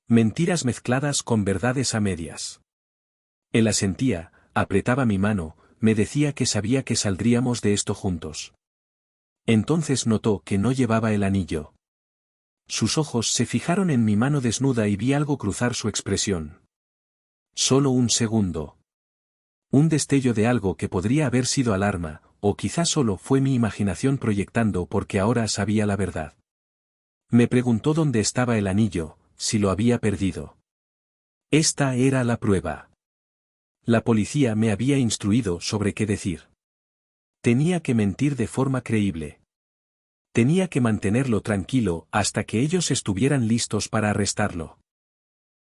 Mentiras mezcladas con verdades a medias. Él asentía, apretaba mi mano, me decía que sabía que saldríamos de esto juntos. Entonces notó que no llevaba el anillo. Sus ojos se fijaron en mi mano desnuda y vi algo cruzar su expresión. Solo un segundo. Un destello de algo que podría haber sido alarma, o quizás solo fue mi imaginación proyectando porque ahora sabía la verdad. Me preguntó dónde estaba el anillo, si lo había perdido. Esta era la prueba. La policía me había instruido sobre qué decir. Tenía que mentir de forma creíble. Tenía que mantenerlo tranquilo hasta que ellos estuvieran listos para arrestarlo.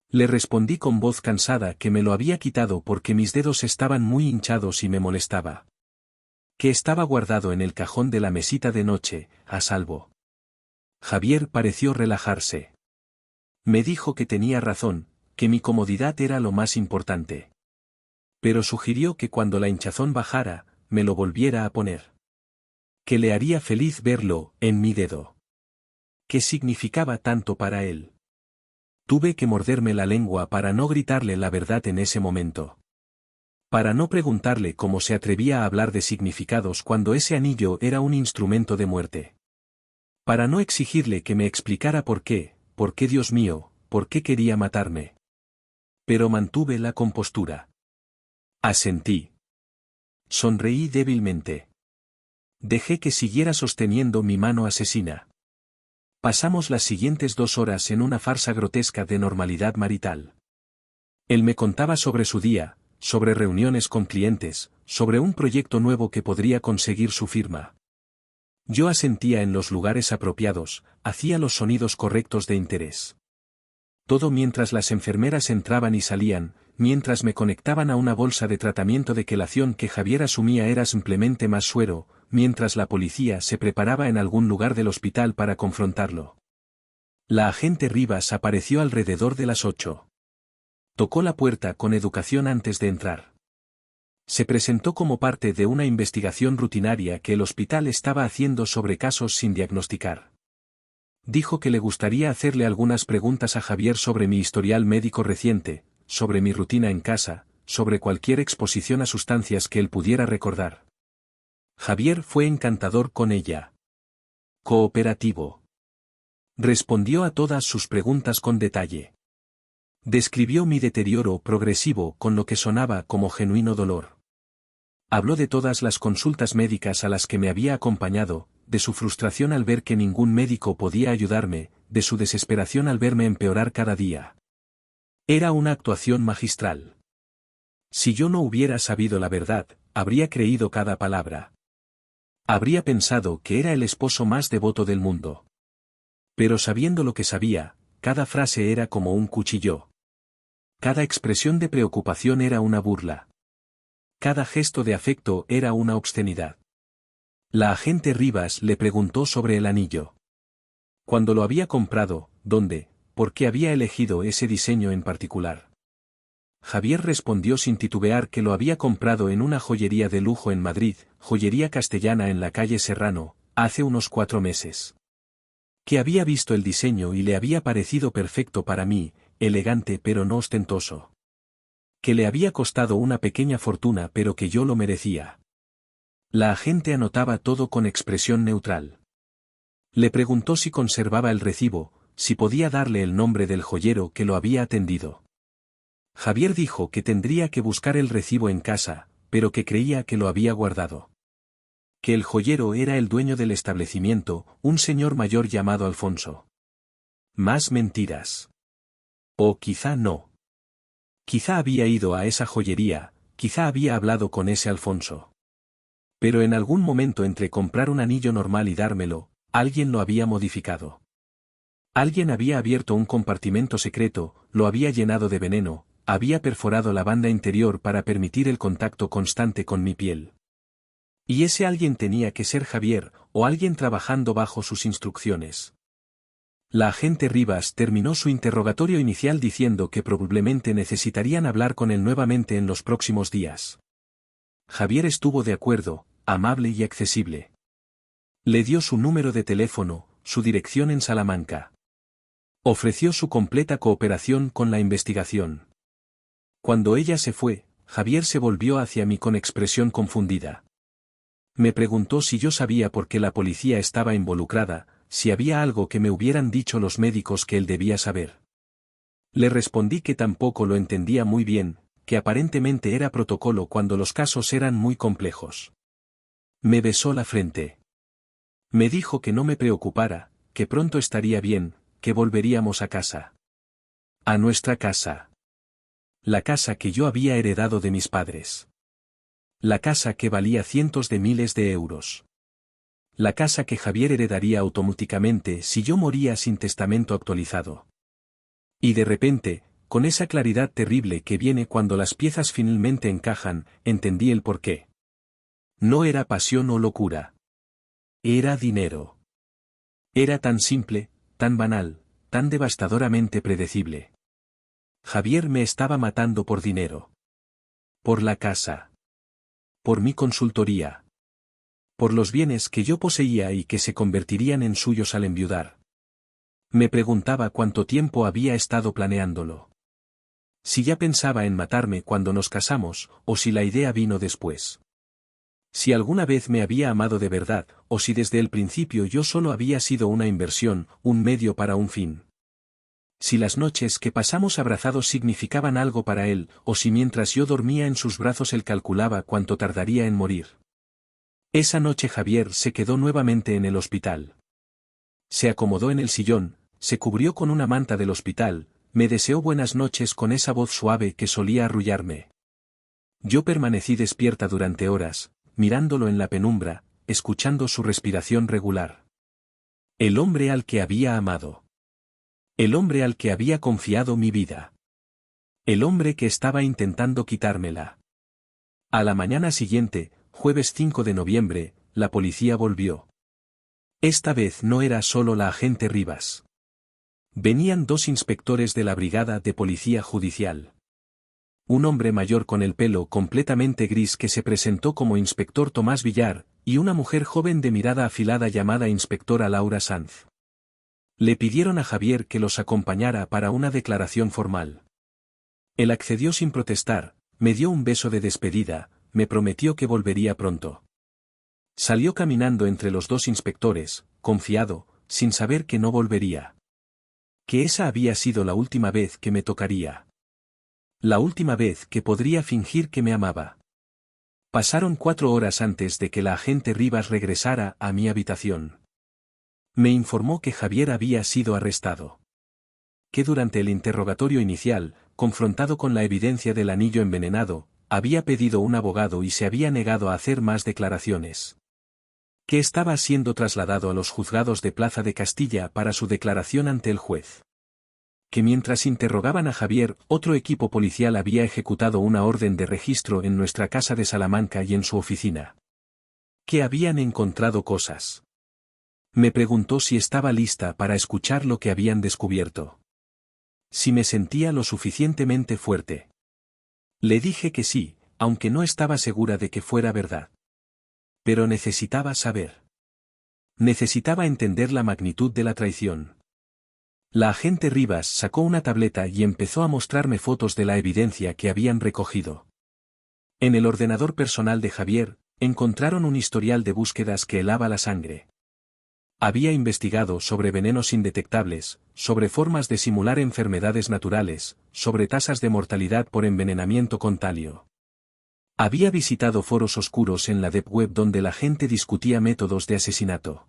Le respondí con voz cansada que me lo había quitado porque mis dedos estaban muy hinchados y me molestaba. Que estaba guardado en el cajón de la mesita de noche, a salvo. Javier pareció relajarse. Me dijo que tenía razón, que mi comodidad era lo más importante. Pero sugirió que cuando la hinchazón bajara, me lo volviera a poner. Que le haría feliz verlo, en mi dedo. ¿Qué significaba tanto para él? Tuve que morderme la lengua para no gritarle la verdad en ese momento. Para no preguntarle cómo se atrevía a hablar de significados cuando ese anillo era un instrumento de muerte. Para no exigirle que me explicara por qué Dios mío, por qué quería matarme. Pero mantuve la compostura. Asentí. Sonreí débilmente. Dejé que siguiera sosteniendo mi mano asesina. Pasamos las siguientes 2 horas en una farsa grotesca de normalidad marital. Él me contaba sobre su día, sobre reuniones con clientes, sobre un proyecto nuevo que podría conseguir su firma. Yo asentía en los lugares apropiados, hacía los sonidos correctos de interés. Todo mientras las enfermeras entraban y salían, mientras me conectaban a una bolsa de tratamiento de quelación que Javier asumía era simplemente más suero, mientras la policía se preparaba en algún lugar del hospital para confrontarlo. La agente Rivas apareció alrededor de las 8. Tocó la puerta con educación antes de entrar. Se presentó como parte de una investigación rutinaria que el hospital estaba haciendo sobre casos sin diagnosticar. Dijo que le gustaría hacerle algunas preguntas a Javier sobre mi historial médico reciente, sobre mi rutina en casa, sobre cualquier exposición a sustancias que él pudiera recordar. Javier fue encantador con ella. Cooperativo. Respondió a todas sus preguntas con detalle. Describió mi deterioro progresivo con lo que sonaba como genuino dolor. Habló de todas las consultas médicas a las que me había acompañado, de su frustración al ver que ningún médico podía ayudarme, de su desesperación al verme empeorar cada día. Era una actuación magistral. Si yo no hubiera sabido la verdad, habría creído cada palabra. Habría pensado que era el esposo más devoto del mundo. Pero sabiendo lo que sabía, cada frase era como un cuchillo. Cada expresión de preocupación era una burla. Cada gesto de afecto era una obscenidad. La agente Rivas le preguntó sobre el anillo. Cuando lo había comprado, dónde, por qué había elegido ese diseño en particular. Javier respondió sin titubear que lo había comprado en una joyería de lujo en Madrid, Joyería Castellana en la calle Serrano, hace unos 4 meses. Que había visto el diseño y le había parecido perfecto para mí, elegante pero no ostentoso. Que le había costado una pequeña fortuna pero que yo lo merecía. La agente anotaba todo con expresión neutral. Le preguntó si conservaba el recibo, si podía darle el nombre del joyero que lo había atendido. Javier dijo que tendría que buscar el recibo en casa, pero que creía que lo había guardado. Que el joyero era el dueño del establecimiento, un señor mayor llamado Alfonso. Más mentiras. O quizá no. Quizá había ido a esa joyería, quizá había hablado con ese Alfonso. Pero en algún momento entre comprar un anillo normal y dármelo, alguien lo había modificado. Alguien había abierto un compartimento secreto, lo había llenado de veneno, había perforado la banda interior para permitir el contacto constante con mi piel. Y ese alguien tenía que ser Javier, o alguien trabajando bajo sus instrucciones. La agente Rivas terminó su interrogatorio inicial diciendo que probablemente necesitarían hablar con él nuevamente en los próximos días. Javier estuvo de acuerdo, amable y accesible. Le dio su número de teléfono, su dirección en Salamanca. Ofreció su completa cooperación con la investigación. Cuando ella se fue, Javier se volvió hacia mí con expresión confundida. Me preguntó si yo sabía por qué la policía estaba involucrada, si había algo que me hubieran dicho los médicos que él debía saber. Le respondí que tampoco lo entendía muy bien, que aparentemente era protocolo cuando los casos eran muy complejos. Me besó la frente. Me dijo que no me preocupara, que pronto estaría bien, que volveríamos a casa. A nuestra casa. La casa que yo había heredado de mis padres. La casa que valía cientos de miles de euros. La casa que Javier heredaría automáticamente si yo moría sin testamento actualizado. Y de repente, con esa claridad terrible que viene cuando las piezas finalmente encajan, entendí el porqué. No era pasión o locura. Era dinero. Era tan simple, tan banal, tan devastadoramente predecible. Javier me estaba matando por dinero. Por la casa. Por mi consultoría. Por los bienes que yo poseía y que se convertirían en suyos al enviudar. Me preguntaba cuánto tiempo había estado planeándolo. Si ya pensaba en matarme cuando nos casamos, o si la idea vino después. Si alguna vez me había amado de verdad, o si desde el principio yo solo había sido una inversión, un medio para un fin. Si las noches que pasamos abrazados significaban algo para él, o si mientras yo dormía en sus brazos él calculaba cuánto tardaría en morir. Esa noche Javier se quedó nuevamente en el hospital. Se acomodó en el sillón, se cubrió con una manta del hospital, me deseó buenas noches con esa voz suave que solía arrullarme. Yo permanecí despierta durante horas, mirándolo en la penumbra, escuchando su respiración regular. El hombre al que había amado. El hombre al que había confiado mi vida. El hombre que estaba intentando quitármela. A la mañana siguiente, jueves 5 de noviembre, la policía volvió. Esta vez no era solo la agente Rivas. Venían 2 inspectores de la Brigada de Policía Judicial. Un hombre mayor con el pelo completamente gris que se presentó como inspector Tomás Villar, y una mujer joven de mirada afilada llamada inspectora Laura Sanz. Le pidieron a Javier que los acompañara para una declaración formal. Él accedió sin protestar, me dio un beso de despedida, me prometió que volvería pronto. Salió caminando entre los dos inspectores, confiado, sin saber que no volvería. Que esa había sido la última vez que me tocaría. La última vez que podría fingir que me amaba. Pasaron 4 horas antes de que la agente Rivas regresara a mi habitación. Me informó que Javier había sido arrestado. Que durante el interrogatorio inicial, confrontado con la evidencia del anillo envenenado, había pedido un abogado y se había negado a hacer más declaraciones. Que estaba siendo trasladado a los juzgados de Plaza de Castilla para su declaración ante el juez. Que mientras interrogaban a Javier, otro equipo policial había ejecutado una orden de registro en nuestra casa de Salamanca y en su oficina. Que habían encontrado cosas. Me preguntó si estaba lista para escuchar lo que habían descubierto. Si me sentía lo suficientemente fuerte. Le dije que sí, aunque no estaba segura de que fuera verdad. Pero necesitaba saber. Necesitaba entender la magnitud de la traición. La agente Rivas sacó una tableta y empezó a mostrarme fotos de la evidencia que habían recogido. En el ordenador personal de Javier, encontraron un historial de búsquedas que helaba la sangre. Había investigado sobre venenos indetectables, sobre formas de simular enfermedades naturales, sobre tasas de mortalidad por envenenamiento con talio. Había visitado foros oscuros en la Deep Web donde la gente discutía métodos de asesinato.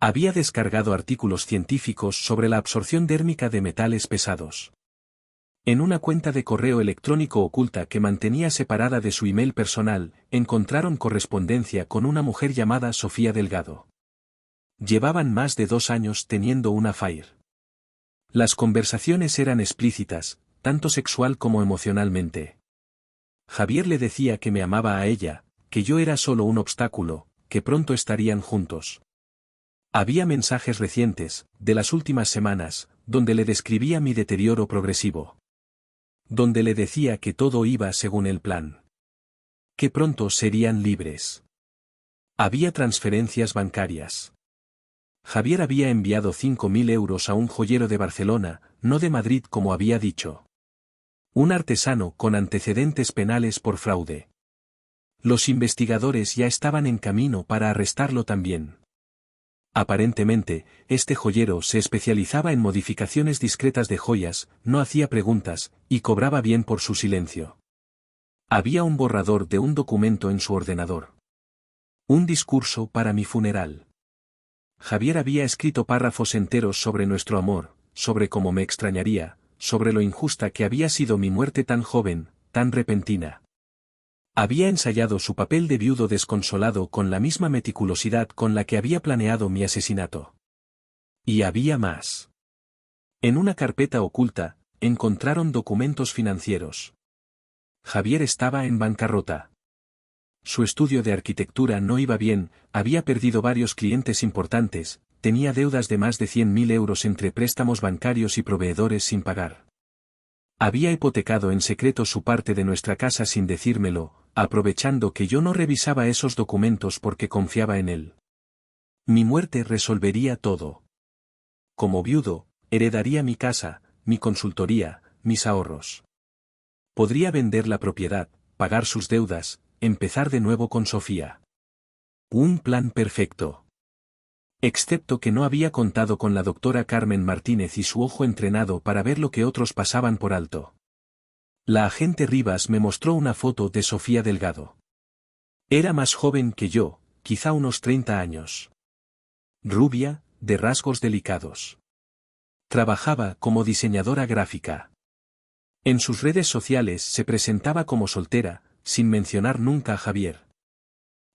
Había descargado artículos científicos sobre la absorción dérmica de metales pesados. En una cuenta de correo electrónico oculta que mantenía separada de su email personal, encontraron correspondencia con una mujer llamada Sofía Delgado. Llevaban más de 2 años teniendo una affair. Las conversaciones eran explícitas, tanto sexual como emocionalmente. Javier le decía que me amaba a ella, que yo era solo un obstáculo, que pronto estarían juntos. Había mensajes recientes, de las últimas semanas, donde le describía mi deterioro progresivo. Donde le decía que todo iba según el plan. Que pronto serían libres. Había transferencias bancarias. Javier había enviado 5.000 euros a un joyero de Barcelona, no de Madrid como había dicho. Un artesano con antecedentes penales por fraude. Los investigadores ya estaban en camino para arrestarlo también. Aparentemente, este joyero se especializaba en modificaciones discretas de joyas, no hacía preguntas, y cobraba bien por su silencio. Había un borrador de un documento en su ordenador. Un discurso para mi funeral. Javier había escrito párrafos enteros sobre nuestro amor, sobre cómo me extrañaría, sobre lo injusta que había sido mi muerte tan joven, tan repentina. Había ensayado su papel de viudo desconsolado con la misma meticulosidad con la que había planeado mi asesinato. Y había más. En una carpeta oculta, encontraron documentos financieros. Javier estaba en bancarrota. Su estudio de arquitectura no iba bien, había perdido varios clientes importantes, tenía deudas de más de 100.000 euros entre préstamos bancarios y proveedores sin pagar. Había hipotecado en secreto su parte de nuestra casa sin decírmelo, aprovechando que yo no revisaba esos documentos porque confiaba en él. Mi muerte resolvería todo. Como viudo, heredaría mi casa, mi consultoría, mis ahorros. Podría vender la propiedad, pagar sus deudas, empezar de nuevo con Sofía. Un plan perfecto. Excepto que no había contado con la doctora Carmen Martínez y su ojo entrenado para ver lo que otros pasaban por alto. La agente Rivas me mostró una foto de Sofía Delgado. Era más joven que yo, quizá unos 30 años. Rubia, de rasgos delicados. Trabajaba como diseñadora gráfica. En sus redes sociales se presentaba como soltera, sin mencionar nunca a Javier.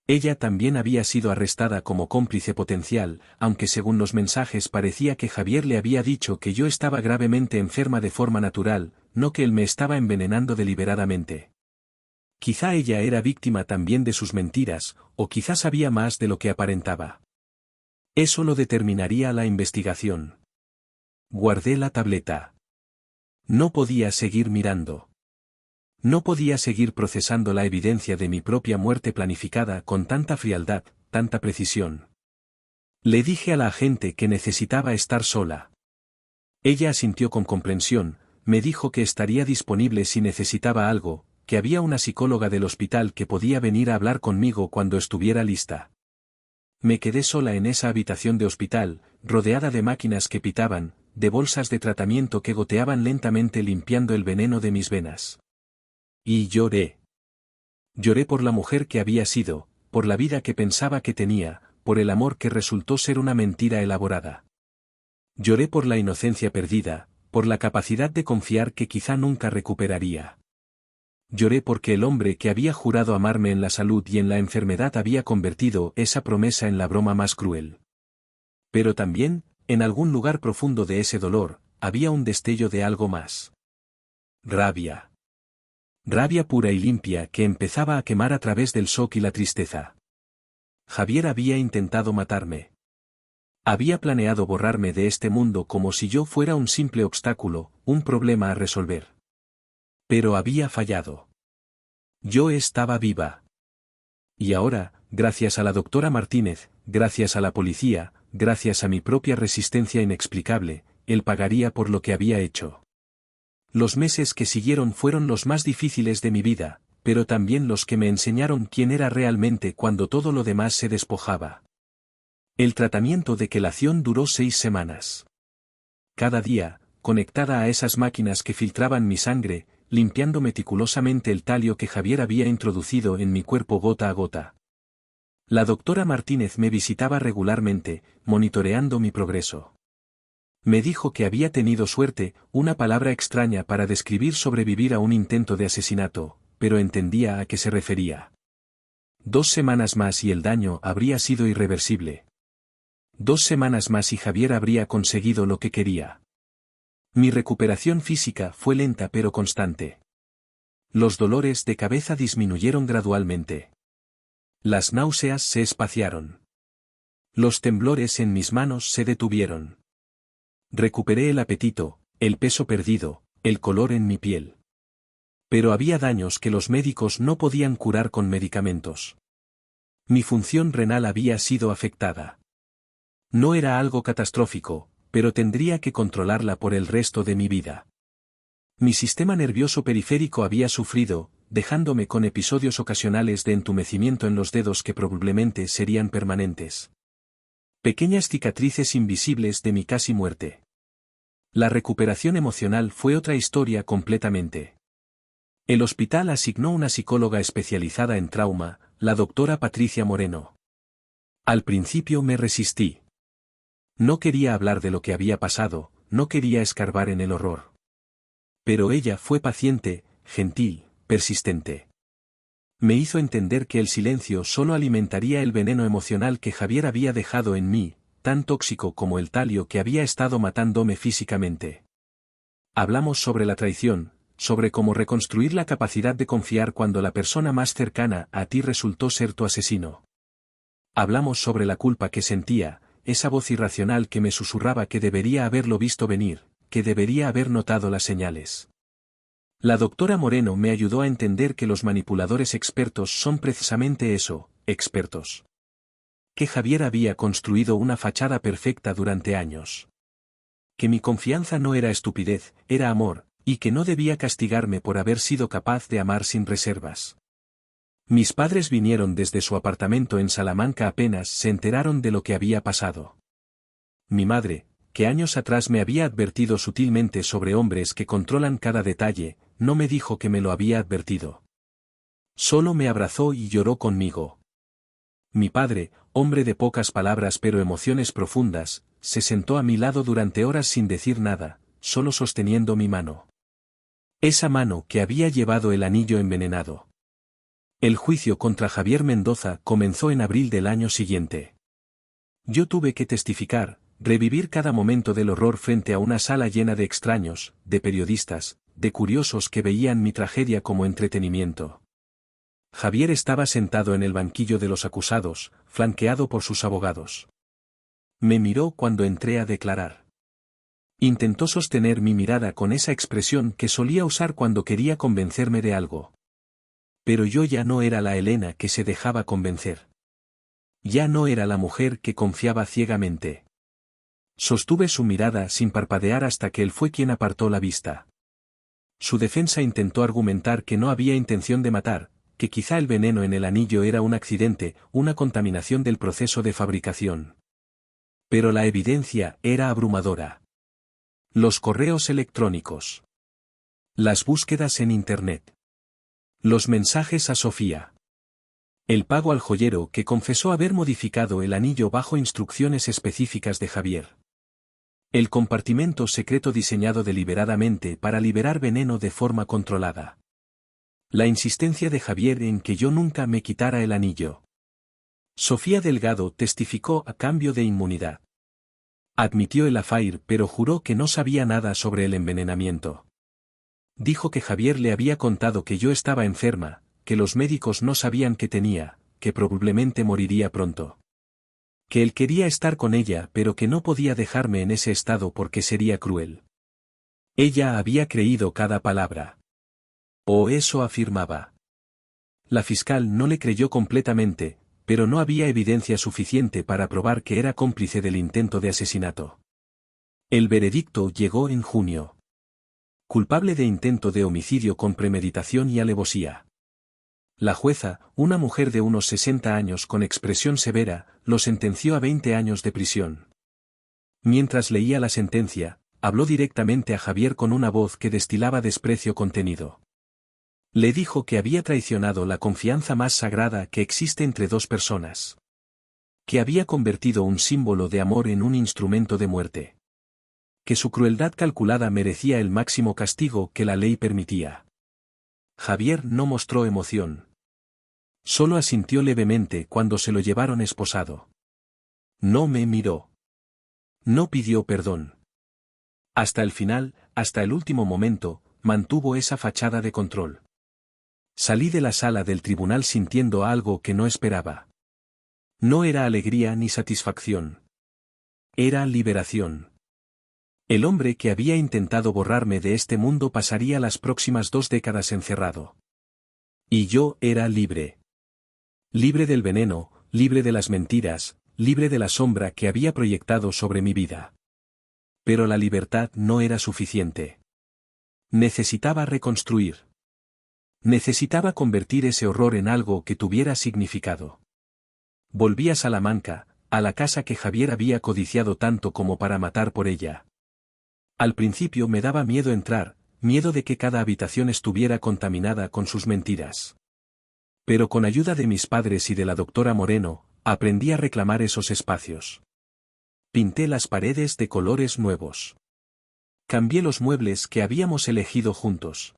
Ella también había sido arrestada como cómplice potencial, aunque según los mensajes parecía que Javier le había dicho que yo estaba gravemente enferma de forma natural, no que él me estaba envenenando deliberadamente. Quizá ella era víctima también de sus mentiras, o quizá sabía más de lo que aparentaba. Eso lo determinaría la investigación. Guardé la tableta. No podía seguir mirando. No podía seguir procesando la evidencia de mi propia muerte planificada con tanta frialdad, tanta precisión. Le dije a la agente que necesitaba estar sola. Ella asintió con comprensión, me dijo que estaría disponible si necesitaba algo, que había una psicóloga del hospital que podía venir a hablar conmigo cuando estuviera lista. Me quedé sola en esa habitación de hospital, rodeada de máquinas que pitaban, de bolsas de tratamiento que goteaban lentamente limpiando el veneno de mis venas. Y lloré. Lloré por la mujer que había sido, por la vida que pensaba que tenía, por el amor que resultó ser una mentira elaborada. Lloré por la inocencia perdida, por la capacidad de confiar que quizá nunca recuperaría. Lloré porque el hombre que había jurado amarme en la salud y en la enfermedad había convertido esa promesa en la broma más cruel. Pero también, en algún lugar profundo de ese dolor, había un destello de algo más. Rabia. Rabia pura y limpia que empezaba a quemar a través del shock y la tristeza. Javier había intentado matarme. Había planeado borrarme de este mundo como si yo fuera un simple obstáculo, un problema a resolver. Pero había fallado. Yo estaba viva. Y ahora, gracias a la doctora Martínez, gracias a la policía, gracias a mi propia resistencia inexplicable, él pagaría por lo que había hecho. Los meses que siguieron fueron los más difíciles de mi vida, pero también los que me enseñaron quién era realmente cuando todo lo demás se despojaba. El tratamiento de quelación duró 6 semanas. Cada día, conectada a esas máquinas que filtraban mi sangre, limpiando meticulosamente el talio que Javier había introducido en mi cuerpo gota a gota. La doctora Martínez me visitaba regularmente, monitoreando mi progreso. Me dijo que había tenido suerte, una palabra extraña para describir sobrevivir a un intento de asesinato, pero entendía a qué se refería. 2 semanas más y el daño habría sido irreversible. 2 semanas más y Javier habría conseguido lo que quería. Mi recuperación física fue lenta pero constante. Los dolores de cabeza disminuyeron gradualmente. Las náuseas se espaciaron. Los temblores en mis manos se detuvieron. Recuperé el apetito, el peso perdido, el color en mi piel. Pero había daños que los médicos no podían curar con medicamentos. Mi función renal había sido afectada. No era algo catastrófico, pero tendría que controlarla por el resto de mi vida. Mi sistema nervioso periférico había sufrido, dejándome con episodios ocasionales de entumecimiento en los dedos que probablemente serían permanentes. Pequeñas cicatrices invisibles de mi casi muerte. La recuperación emocional fue otra historia completamente. El hospital asignó una psicóloga especializada en trauma, la doctora Patricia Moreno. Al principio me resistí. No quería hablar de lo que había pasado, no quería escarbar en el horror. Pero ella fue paciente, gentil, persistente. Me hizo entender que el silencio solo alimentaría el veneno emocional que Javier había dejado en mí, tan tóxico como el talio que había estado matándome físicamente. Hablamos sobre la traición, sobre cómo reconstruir la capacidad de confiar cuando la persona más cercana a ti resultó ser tu asesino. Hablamos sobre la culpa que sentía, esa voz irracional que me susurraba que debería haberlo visto venir, que debería haber notado las señales. La doctora Moreno me ayudó a entender que los manipuladores expertos son precisamente eso, expertos. Que Javier había construido una fachada perfecta durante años. Que mi confianza no era estupidez, era amor, y que no debía castigarme por haber sido capaz de amar sin reservas. Mis padres vinieron desde su apartamento en Salamanca apenas se enteraron de lo que había pasado. Mi madre, que años atrás me había advertido sutilmente sobre hombres que controlan cada detalle, no me dijo que me lo había advertido. Solo me abrazó y lloró conmigo. Mi padre, hombre de pocas palabras pero emociones profundas, se sentó a mi lado durante horas sin decir nada, solo sosteniendo mi mano. Esa mano que había llevado el anillo envenenado. El juicio contra Javier Mendoza comenzó en abril del año siguiente. Yo tuve que testificar, revivir cada momento del horror frente a una sala llena de extraños, de periodistas, de curiosos que veían mi tragedia como entretenimiento. Javier estaba sentado en el banquillo de los acusados, flanqueado por sus abogados. Me miró cuando entré a declarar. Intentó sostener mi mirada con esa expresión que solía usar cuando quería convencerme de algo. Pero yo ya no era la Elena que se dejaba convencer. Ya no era la mujer que confiaba ciegamente. Sostuve su mirada sin parpadear hasta que él fue quien apartó la vista. Su defensa intentó argumentar que no había intención de matar, que quizá el veneno en el anillo era un accidente, una contaminación del proceso de fabricación. Pero la evidencia era abrumadora. Los correos electrónicos. Las búsquedas en Internet. Los mensajes a Sofía. El pago al joyero que confesó haber modificado el anillo bajo instrucciones específicas de Javier. El compartimento secreto diseñado deliberadamente para liberar veneno de forma controlada. La insistencia de Javier en que yo nunca me quitara el anillo. Sofía Delgado testificó a cambio de inmunidad. Admitió el affair pero juró que no sabía nada sobre el envenenamiento. Dijo que Javier le había contado que yo estaba enferma, que los médicos no sabían qué tenía, que probablemente moriría pronto. Que él quería estar con ella pero que no podía dejarme en ese estado porque sería cruel. Ella había creído cada palabra. O eso afirmaba. La fiscal no le creyó completamente, pero no había evidencia suficiente para probar que era cómplice del intento de asesinato. El veredicto llegó en junio. Culpable de intento de homicidio con premeditación y alevosía. La jueza, una mujer de unos 60 años con expresión severa, lo sentenció a 20 años de prisión. Mientras leía la sentencia, habló directamente a Javier con una voz que destilaba desprecio contenido. Le dijo que había traicionado la confianza más sagrada que existe entre dos personas. Que había convertido un símbolo de amor en un instrumento de muerte. Que su crueldad calculada merecía el máximo castigo que la ley permitía. Javier no mostró emoción. Solo asintió levemente cuando se lo llevaron esposado. No me miró. No pidió perdón. Hasta el final, hasta el último momento, mantuvo esa fachada de control. Salí de la sala del tribunal sintiendo algo que no esperaba. No era alegría ni satisfacción. Era liberación. El hombre que había intentado borrarme de este mundo pasaría las próximas 2 décadas encerrado. Y yo era libre. Libre del veneno, libre de las mentiras, libre de la sombra que había proyectado sobre mi vida. Pero la libertad no era suficiente. Necesitaba reconstruir. Necesitaba convertir ese horror en algo que tuviera significado. Volví a Salamanca, a la casa que Javier había codiciado tanto como para matar por ella. Al principio me daba miedo entrar, miedo de que cada habitación estuviera contaminada con sus mentiras. Pero con ayuda de mis padres y de la doctora Moreno, aprendí a reclamar esos espacios. Pinté las paredes de colores nuevos. Cambié los muebles que habíamos elegido juntos.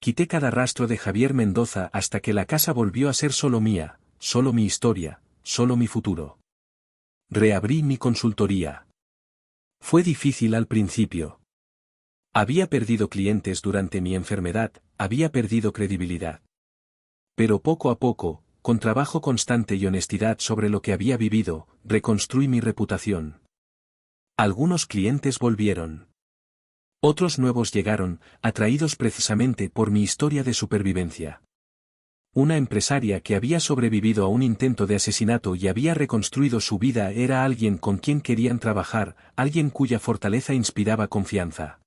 Quité cada rastro de Javier Mendoza hasta que la casa volvió a ser solo mía, solo mi historia, solo mi futuro. Reabrí mi consultoría. Fue difícil al principio. Había perdido clientes durante mi enfermedad, había perdido credibilidad. Pero poco a poco, con trabajo constante y honestidad sobre lo que había vivido, reconstruí mi reputación. Algunos clientes volvieron. Otros nuevos llegaron, atraídos precisamente por mi historia de supervivencia. Una empresaria que había sobrevivido a un intento de asesinato y había reconstruido su vida era alguien con quien querían trabajar, alguien cuya fortaleza inspiraba confianza.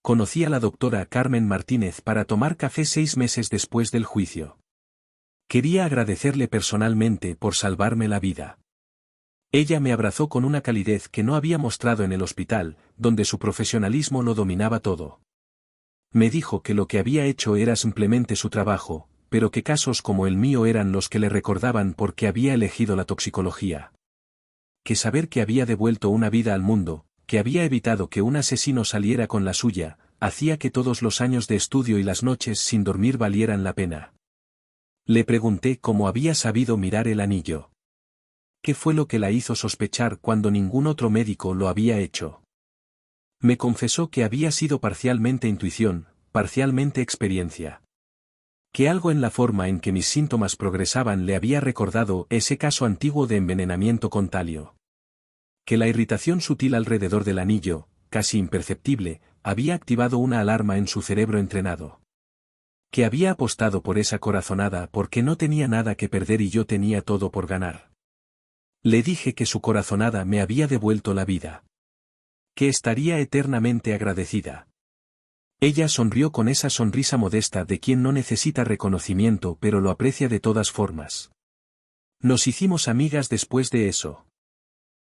Conocí a la doctora Carmen Martínez para tomar café 6 meses después del juicio. Quería agradecerle personalmente por salvarme la vida. Ella me abrazó con una calidez que no había mostrado en el hospital, donde su profesionalismo lo dominaba todo. Me dijo que lo que había hecho era simplemente su trabajo, pero que casos como el mío eran los que le recordaban por qué había elegido la toxicología. Que saber que había devuelto una vida al mundo, que había evitado que un asesino saliera con la suya, hacía que todos los años de estudio y las noches sin dormir valieran la pena. Le pregunté cómo había sabido mirar el anillo. ¿Qué fue lo que la hizo sospechar cuando ningún otro médico lo había hecho? Me confesó que había sido parcialmente intuición, parcialmente experiencia. Que algo en la forma en que mis síntomas progresaban le había recordado ese caso antiguo de envenenamiento con talio. Que la irritación sutil alrededor del anillo, casi imperceptible, había activado una alarma en su cerebro entrenado. Que había apostado por esa corazonada porque no tenía nada que perder y yo tenía todo por ganar. Le dije que su corazonada me había devuelto la vida. Que estaría eternamente agradecida. Ella sonrió con esa sonrisa modesta de quien no necesita reconocimiento pero lo aprecia de todas formas. Nos hicimos amigas después de eso.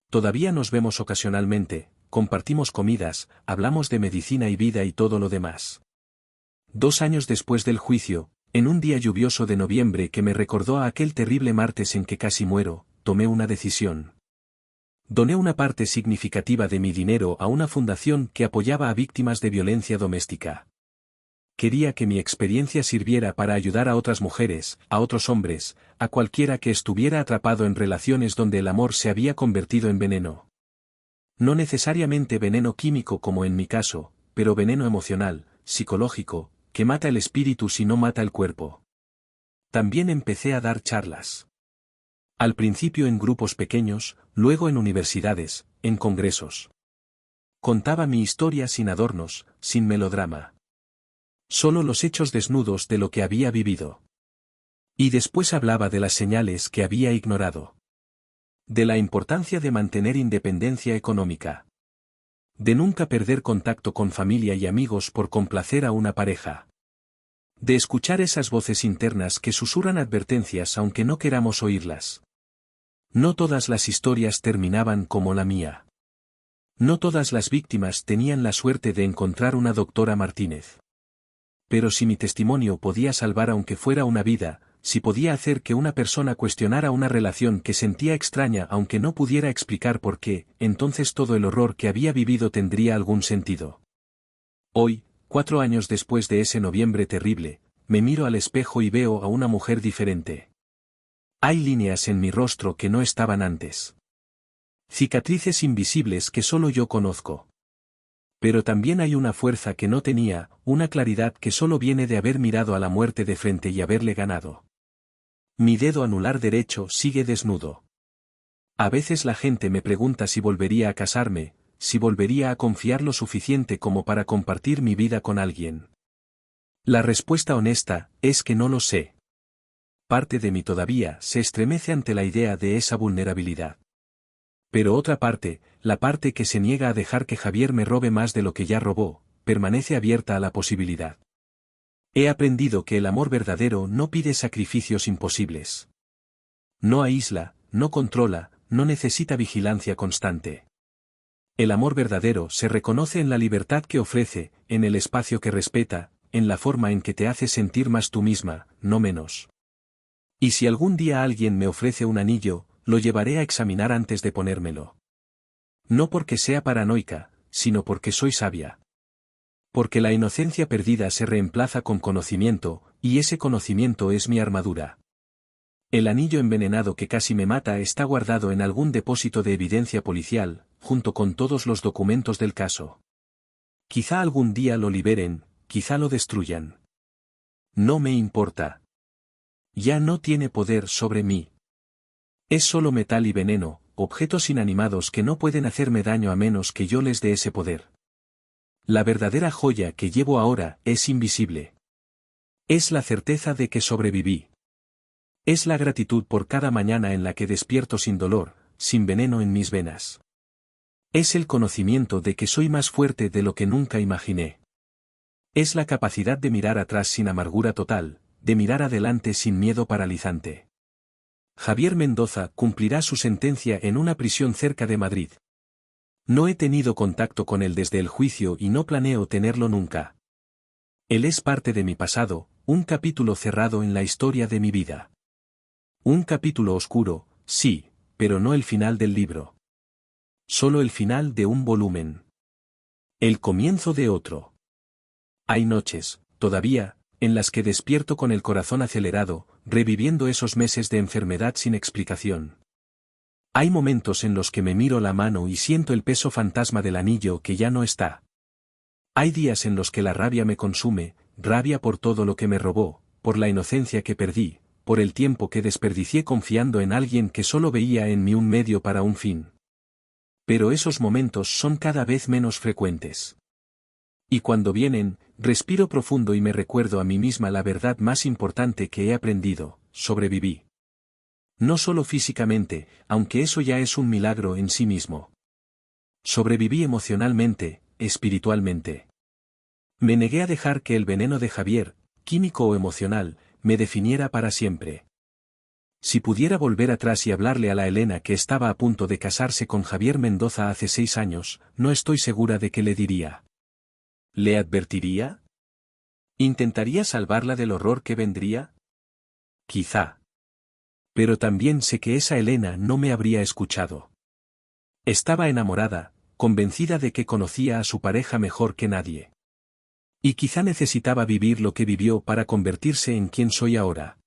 Todavía nos vemos ocasionalmente, compartimos comidas, hablamos de medicina y vida y todo lo demás. 2 años después del juicio, en un día lluvioso de noviembre que me recordó a aquel terrible martes en que casi muero, tomé una decisión. Doné una parte significativa de mi dinero a una fundación que apoyaba a víctimas de violencia doméstica. Quería que mi experiencia sirviera para ayudar a otras mujeres, a otros hombres, a cualquiera que estuviera atrapado en relaciones donde el amor se había convertido en veneno. No necesariamente veneno químico como en mi caso, pero veneno emocional, psicológico, que mata el espíritu si no mata el cuerpo. También empecé a dar charlas. Al principio en grupos pequeños, luego en universidades, en congresos. Contaba mi historia sin adornos, sin melodrama. Solo los hechos desnudos de lo que había vivido. Y después hablaba de las señales que había ignorado. De la importancia de mantener independencia económica. De nunca perder contacto con familia y amigos por complacer a una pareja. De escuchar esas voces internas que susurran advertencias aunque no queramos oírlas. No todas las historias terminaban como la mía. No todas las víctimas tenían la suerte de encontrar una doctora Martínez. Pero si mi testimonio podía salvar aunque fuera una vida, si podía hacer que una persona cuestionara una relación que sentía extraña aunque no pudiera explicar por qué, entonces todo el horror que había vivido tendría algún sentido. Hoy, 4 años después de ese noviembre terrible, me miro al espejo y veo a una mujer diferente. Hay líneas en mi rostro que no estaban antes. Cicatrices invisibles que solo yo conozco. Pero también hay una fuerza que no tenía, una claridad que solo viene de haber mirado a la muerte de frente y haberle ganado. Mi dedo anular derecho sigue desnudo. A veces la gente me pregunta si volvería a casarme, si volvería a confiar lo suficiente como para compartir mi vida con alguien. La respuesta honesta es que no lo sé. Parte de mí todavía se estremece ante la idea de esa vulnerabilidad. Pero otra parte, la parte que se niega a dejar que Javier me robe más de lo que ya robó, permanece abierta a la posibilidad. He aprendido que el amor verdadero no pide sacrificios imposibles. No aísla, no controla, no necesita vigilancia constante. El amor verdadero se reconoce en la libertad que ofrece, en el espacio que respeta, en la forma en que te hace sentir más tú misma, no menos. Y si algún día alguien me ofrece un anillo, lo llevaré a examinar antes de ponérmelo. No porque sea paranoica, sino porque soy sabia. Porque la inocencia perdida se reemplaza con conocimiento, y ese conocimiento es mi armadura. El anillo envenenado que casi me mata está guardado en algún depósito de evidencia policial, junto con todos los documentos del caso. Quizá algún día lo liberen, quizá lo destruyan. No me importa. Ya no tiene poder sobre mí. Es solo metal y veneno, objetos inanimados que no pueden hacerme daño a menos que yo les dé ese poder. La verdadera joya que llevo ahora es invisible. Es la certeza de que sobreviví. Es la gratitud por cada mañana en la que despierto sin dolor, sin veneno en mis venas. Es el conocimiento de que soy más fuerte de lo que nunca imaginé. Es la capacidad de mirar atrás sin amargura total, de mirar adelante sin miedo paralizante. Javier Mendoza cumplirá su sentencia en una prisión cerca de Madrid. No he tenido contacto con él desde el juicio y no planeo tenerlo nunca. Él es parte de mi pasado, un capítulo cerrado en la historia de mi vida. Un capítulo oscuro, sí, pero no el final del libro. Solo el final de un volumen. El comienzo de otro. Hay noches, todavía, en las que despierto con el corazón acelerado, reviviendo esos meses de enfermedad sin explicación. Hay momentos en los que me miro la mano y siento el peso fantasma del anillo que ya no está. Hay días en los que la rabia me consume, rabia por todo lo que me robó, por la inocencia que perdí, por el tiempo que desperdicié confiando en alguien que solo veía en mí un medio para un fin. Pero esos momentos son cada vez menos frecuentes. Y cuando vienen, respiro profundo y me recuerdo a mí misma la verdad más importante que he aprendido: sobreviví. No solo físicamente, aunque eso ya es un milagro en sí mismo. Sobreviví emocionalmente, espiritualmente. Me negué a dejar que el veneno de Javier, químico o emocional, me definiera para siempre. Si pudiera volver atrás y hablarle a la Elena que estaba a punto de casarse con Javier Mendoza hace 6 años, no estoy segura de qué le diría. ¿Le advertiría? ¿Intentaría salvarla del horror que vendría? Quizá. Pero también sé que esa Elena no me habría escuchado. Estaba enamorada, convencida de que conocía a su pareja mejor que nadie. Y quizá necesitaba vivir lo que vivió para convertirse en quien soy ahora.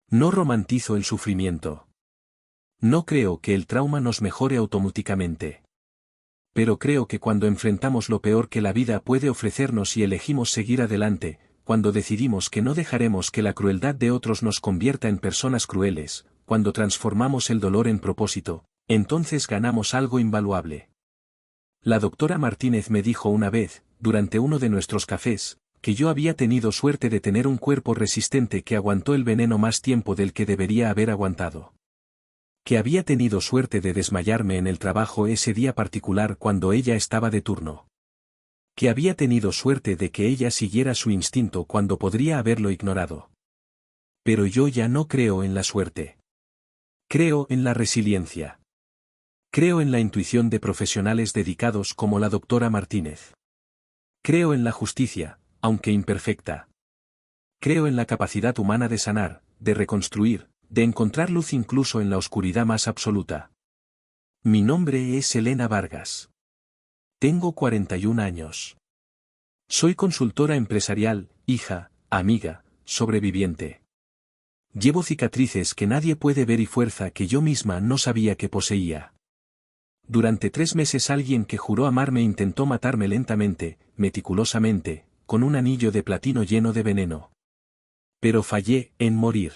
No romantizo el sufrimiento. No creo que el trauma nos mejore automáticamente. Pero creo que cuando enfrentamos lo peor que la vida puede ofrecernos y elegimos seguir adelante, cuando decidimos que no dejaremos que la crueldad de otros nos convierta en personas crueles, cuando transformamos el dolor en propósito, entonces ganamos algo invaluable. La doctora Martínez me dijo una vez, durante uno de nuestros cafés, que yo había tenido suerte de tener un cuerpo resistente que aguantó el veneno más tiempo del que debería haber aguantado. Que había tenido suerte de desmayarme en el trabajo ese día particular cuando ella estaba de turno. Que había tenido suerte de que ella siguiera su instinto cuando podría haberlo ignorado. Pero yo ya no creo en la suerte. Creo en la resiliencia. Creo en la intuición de profesionales dedicados como la doctora Martínez. Creo en la justicia, aunque imperfecta. Creo en la capacidad humana de sanar, de reconstruir, de encontrar luz incluso en la oscuridad más absoluta. Mi nombre es Elena Vargas. Tengo 41 años. Soy consultora empresarial, hija, amiga, sobreviviente. Llevo cicatrices que nadie puede ver y fuerza que yo misma no sabía que poseía. Durante 3 meses alguien que juró amarme intentó matarme lentamente, meticulosamente, con un anillo de platino lleno de veneno. Pero fallé en morir.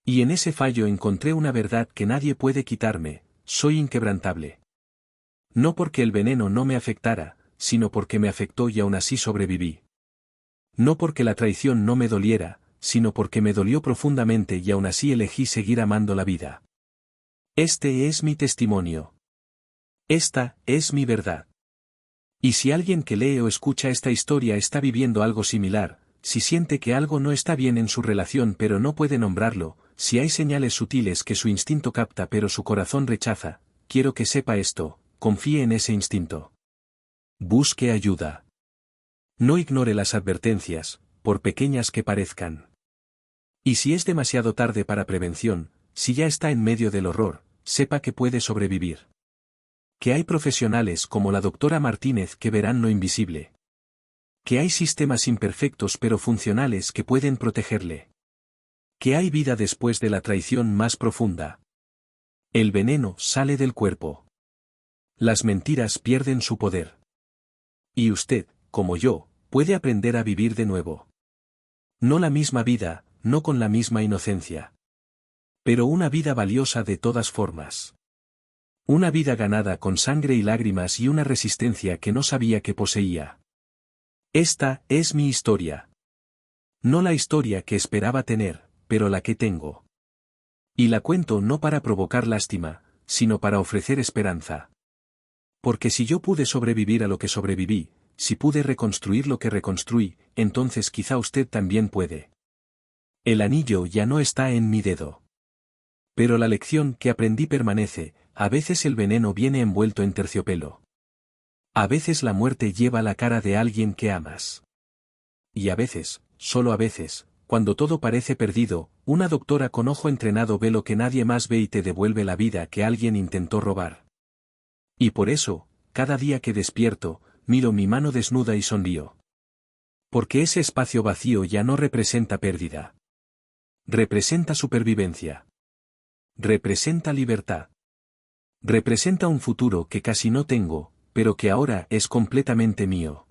Y en ese fallo encontré una verdad que nadie puede quitarme: soy inquebrantable. No porque el veneno no me afectara, sino porque me afectó y aún así sobreviví. No porque la traición no me doliera, sino porque me dolió profundamente y aún así elegí seguir amando la vida. Este es mi testimonio. Esta es mi verdad. Y si alguien que lee o escucha esta historia está viviendo algo similar, si siente que algo no está bien en su relación pero no puede nombrarlo, si hay señales sutiles que su instinto capta pero su corazón rechaza, quiero que sepa esto: confíe en ese instinto. Busque ayuda. No ignore las advertencias, por pequeñas que parezcan. Y si es demasiado tarde para prevención, si ya está en medio del horror, sepa que puede sobrevivir. Que hay profesionales como la doctora Martínez que verán lo invisible. Que hay sistemas imperfectos pero funcionales que pueden protegerle. Que hay vida después de la traición más profunda. El veneno sale del cuerpo. Las mentiras pierden su poder. Y usted, como yo, puede aprender a vivir de nuevo. No la misma vida, no con la misma inocencia. Pero una vida valiosa de todas formas. Una vida ganada con sangre y lágrimas y una resistencia que no sabía que poseía. Esta es mi historia. No la historia que esperaba tener, pero la que tengo. Y la cuento no para provocar lástima, sino para ofrecer esperanza. Porque si yo pude sobrevivir a lo que sobreviví, si pude reconstruir lo que reconstruí, entonces quizá usted también puede. El anillo ya no está en mi dedo. Pero la lección que aprendí permanece: a veces el veneno viene envuelto en terciopelo. A veces la muerte lleva la cara de alguien que amas. Y a veces, solo a veces, cuando todo parece perdido, una doctora con ojo entrenado ve lo que nadie más ve y te devuelve la vida que alguien intentó robar. Y por eso, cada día que despierto, miro mi mano desnuda y sonrío. Porque ese espacio vacío ya no representa pérdida. Representa supervivencia. Representa libertad. Representa un futuro que casi no tengo, pero que ahora es completamente mío.